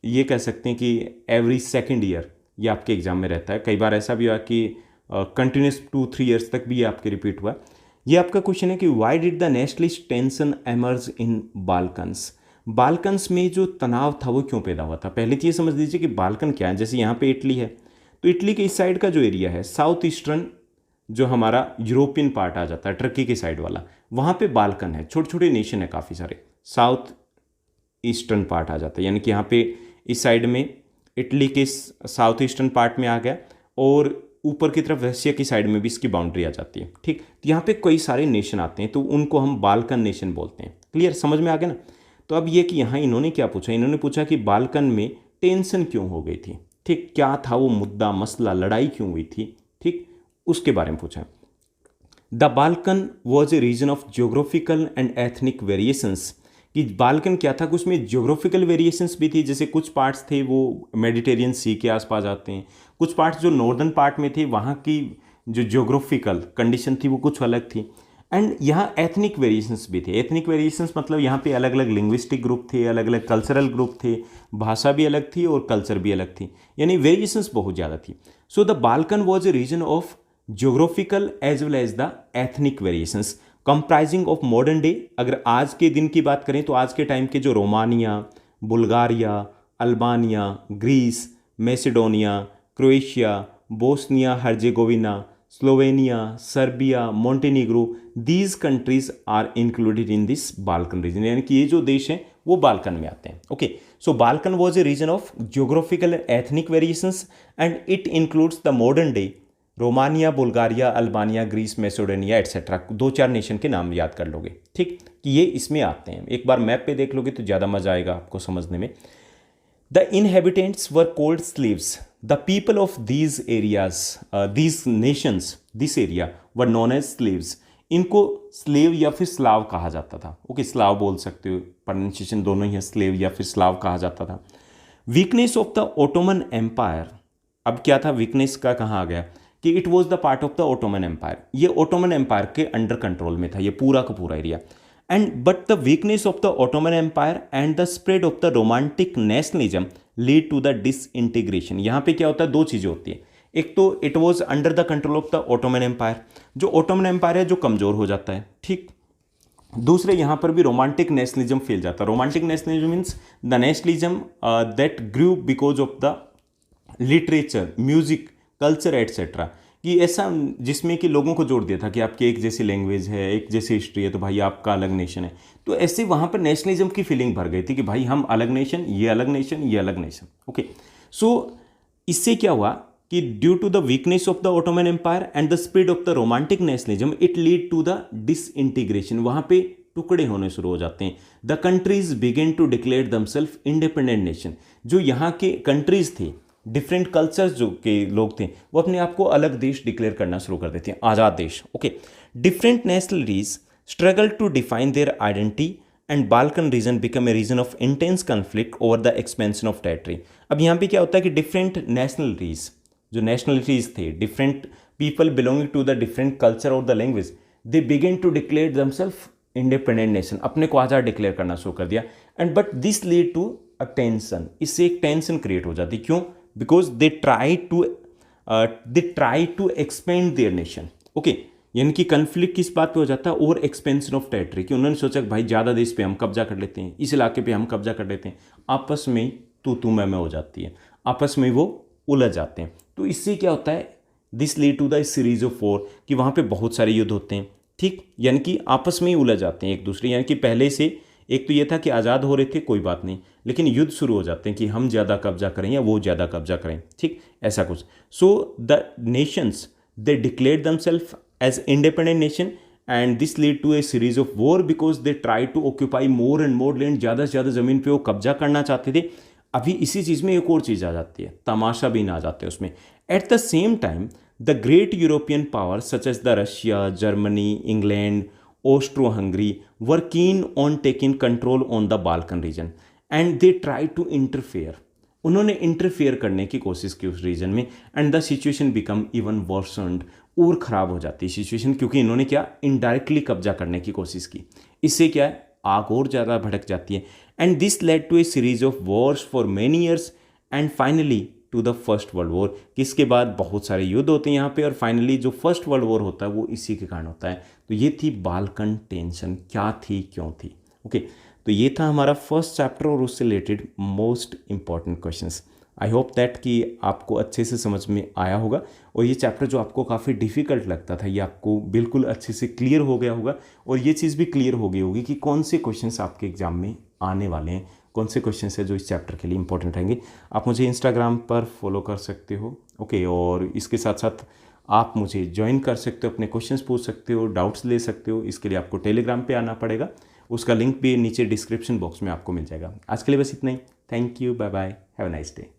ये कह सकते हैं कि एवरी सेकेंड ईयर ये आपके एग्जाम में रहता है। कई बार ऐसा भी हुआ कि कंटिन्यूस 2-3 ईयर्स तक भी ये आपके रिपीट हुआ है। ये आपका क्वेश्चन है कि why did the nationalist tension emerge in Balkans. Balkans में जो तनाव था वो क्यों पैदा हुआ था। पहले तो ये समझ लीजिए कि बाल्कन क्या है। जैसे यहाँ पे इटली है, तो इटली के इस साइड का जो एरिया है, साउथ ईस्टर्न जो हमारा यूरोपियन पार्ट आ जाता है, टर्की के साइड वाला, वहाँ पे बाल्कन है, छोटे छोटे नेशन है काफ़ी सारे, साउथ ईस्टर्न पार्ट आ जाता है। यानी कि यहाँ पे इस साइड में इटली के साउथ ईस्टर्न पार्ट में आ गया और ऊपर की तरफ रशिया की साइड में भी इसकी बाउंड्री आ जाती है। ठीक, तो यहाँ पे कई सारे नेशन आते हैं, तो उनको हम बाल्कन नेशन बोलते हैं। क्लियर, समझ में आ गया ना। तो अब ये कि यहाँ इन्होंने क्या पूछा, इन्होंने पूछा कि बाल्कन में टेंशन क्यों हो गई थी। ठीक, क्या था वो मुद्दा, मसला, लड़ाई क्यों हुई थी। ठीक, उसके बारे में पूछा। The Balkan was a region of geographical and ethnic variations. कि बाल्कन क्या था कि उसमें जियोग्राफिकल वेरिएशंस भी थी। जैसे कुछ पार्ट्स थे वो मेडिटेरियन सी के आसपास आते हैं, कुछ पार्ट्स जो नॉर्दर्न पार्ट में थे वहाँ की जो जियोग्राफिकल कंडीशन थी वो कुछ अलग थी। एंड यहाँ एथनिक वेरिएशंस भी थे। एथनिक वेरिएशंस मतलब यहाँ पे अलग अलग लिंग्विस्टिक ग्रुप थे, अलग अलग कल्चरल ग्रुप थे, भाषा भी अलग थी और कल्चर भी अलग थी, यानी वेरिएशंस बहुत ज़्यादा थी। So the Balkan was a region of geographical as well as the ethnic variations comprising of modern day. अगर आज के दिन की बात करें तो आज के टाइम के जो Romania, Bulgaria, Albania, Greece, Macedonia, Croatia, Bosnia Herzegovina, Slovenia, Serbia, Montenegro, these countries are included in this Balkan region. यानी कि ये जो देश हैं वो बाल्कन में आते हैं। Okay, so Balkan was a region of geographical ethnic variations and it includes the modern day Romania, Bulgaria, Albania, Greece, Macedonia etcetera. 2-4 nation के नाम याद कर लोगे। ठीक, कि ये इसमें आते हैं। एक बार मैप पे देख लोगे तो ज़्यादा मजा आएगा आपको समझने में। The inhabitants were called slaves. The people of these areas, these nations, this area were known as slaves. इनको स्लेव या फिर स्लाव कहा जाता था। ओके, स्लाव बोल सकते हो, प्रोनाउंसिएशन दोनों ही है, स्लेव या फिर स्लाव कहा जाता था। Weakness of the Ottoman Empire अब क्या था, वीकनेस का कहाँ आ गया कि it was the part of the Ottoman Empire, ये ओटोमन एम्पायर के अंडर कंट्रोल में था ये पूरा का पूरा area. And but the weakness of the Ottoman Empire and the spread of the romantic nationalism lead to the disintegration. यहाँ पे क्या होता है, दो चीज़ें होती है, एक तो it was under the control of the Ottoman Empire, जो ओटोमन एम्पायर है जो कमज़ोर हो जाता है, ठीक। दूसरे यहाँ पर भी रोमांटिक नेशनलिज्म फैल जाता है। Romantic nationalism means the nationalism that grew because of the literature, music, culture etcetera, कि ऐसा जिसमें कि लोगों को जोड़ दिया था कि आपकी एक जैसी लैंग्वेज है, एक जैसी हिस्ट्री है, तो भाई आपका अलग नेशन है। तो ऐसे वहाँ पर नेशनलिज्म की फीलिंग भर गई थी कि भाई हम अलग नेशन, ये अलग नेशन, ये अलग नेशन। ओके, सो इससे क्या हुआ कि due to the weakness of the Ottoman Empire and the spread of the romantic nationalism it lead to the disintegration, वहाँ पे टुकड़े होने शुरू हो जाते हैं। The countries begin to declare themselves independent nation, जो यहाँ के कंट्रीज थे, डिफरेंट कल्चर्स जो के लोग थे, वो अपने आप को अलग देश डिक्लेयर करना शुरू कर देते हैं, आज़ाद देश। Okay, different nationalities struggle to define their identity and Balkan region become a region of intense conflict over the expansion of territory. अब यहाँ पे क्या होता है कि डिफरेंट नेशनलिटीज, जो नेशनलिटीज थे, different people belonging to the different culture और the language, they begin to declare themselves independent nation, अपने को आज़ाद डिक्लेयर करना शुरू कर दिया। And but this lead to a tension, इससे एक टेंशन क्रिएट हो जाती, क्यों? Because they try to expand their nation. Okay, यानी कि कन्फ्लिक्ट किस बात पे हो जाता है, ओवर एक्सपेंशन ऑफ टेरिटरी, कि उन्होंने सोचा कि भाई ज़्यादा देश पे हम कब्जा कर लेते हैं, इस इलाके पे हम कब्जा कर लेते हैं, आपस में तू मैं हो जाती है, आपस में वो उलझ जाते हैं। तो इससे क्या होता है, this lead to the series of war, कि वहाँ पे बहुत सारे युद्ध होते हैं, ठीक, यानी कि आपस में ही उलझ जाते हैं एक दूसरे, यानी कि पहले से एक तो ये था कि आज़ाद हो रहे थे कोई बात नहीं, लेकिन युद्ध शुरू हो जाते हैं कि हम ज़्यादा कब्जा करें या वो ज़्यादा कब्जा करें, ठीक, ऐसा कुछ। So the nations they declare themselves as independent nation and this lead to a series of war because they try to occupy more and more land, ज़्यादा से ज़्यादा ज़मीन पे वो कब्जा करना चाहते थे। अभी इसी चीज़ में एक और चीज़ आ जाती है, तमाशा भी ना आ जाते हैं उसमें। At the same time the great European power such as the Russia, Germany, England, Austro-Hungary were keen on taking control on the Balkan region and they tried to interfere. उन्होंने इंटरफेयर करने की कोशिश की उस रीजन में and the situation become even worsened, और ख़राब हो जाती है सिचुएशन, क्योंकि इन्होंने क्या, इनडायरेक्टली कब्जा करने की कोशिश की। इससे क्या है, आग और ज़्यादा भड़क जाती है। And this led to a series of wars for many years and finally to the first world war, किसके बाद बहुत सारे युद्ध होते हैं यहाँ पे, और फाइनली जो फर्स्ट वर्ल्ड वॉर होता है वो इसी के कारण होता है। तो ये थी बाल्कन टेंशन, क्या थी, क्यों थी। ओके, तो ये था हमारा फर्स्ट चैप्टर और उससे related most important questions. I hope that कि आपको अच्छे से समझ में आया होगा, और ये चैप्टर जो आपको काफ़ी डिफ़िकल्ट लगता था ये आपको बिल्कुल अच्छे से क्लियर हो गया होगा, और ये चीज़ भी क्लियर हो गई होगी कि कौन से क्वेश्चंस आपके एग्जाम में आने वाले हैं, कौन से क्वेश्चंस है जो इस चैप्टर के लिए इंपॉर्टेंट रहेंगे। आप मुझे इंस्टाग्राम पर फॉलो कर सकते हो, ओके, और इसके साथ साथ आप मुझे ज्वाइन कर सकते हो, अपने क्वेश्चंस पूछ सकते हो, डाउट्स ले सकते हो। इसके लिए आपको टेलीग्राम पे आना पड़ेगा, उसका लिंक भी नीचे डिस्क्रिप्शन बॉक्स में आपको मिल जाएगा। आज के लिए बस इतना ही। Thank you, bye bye, have a nice day.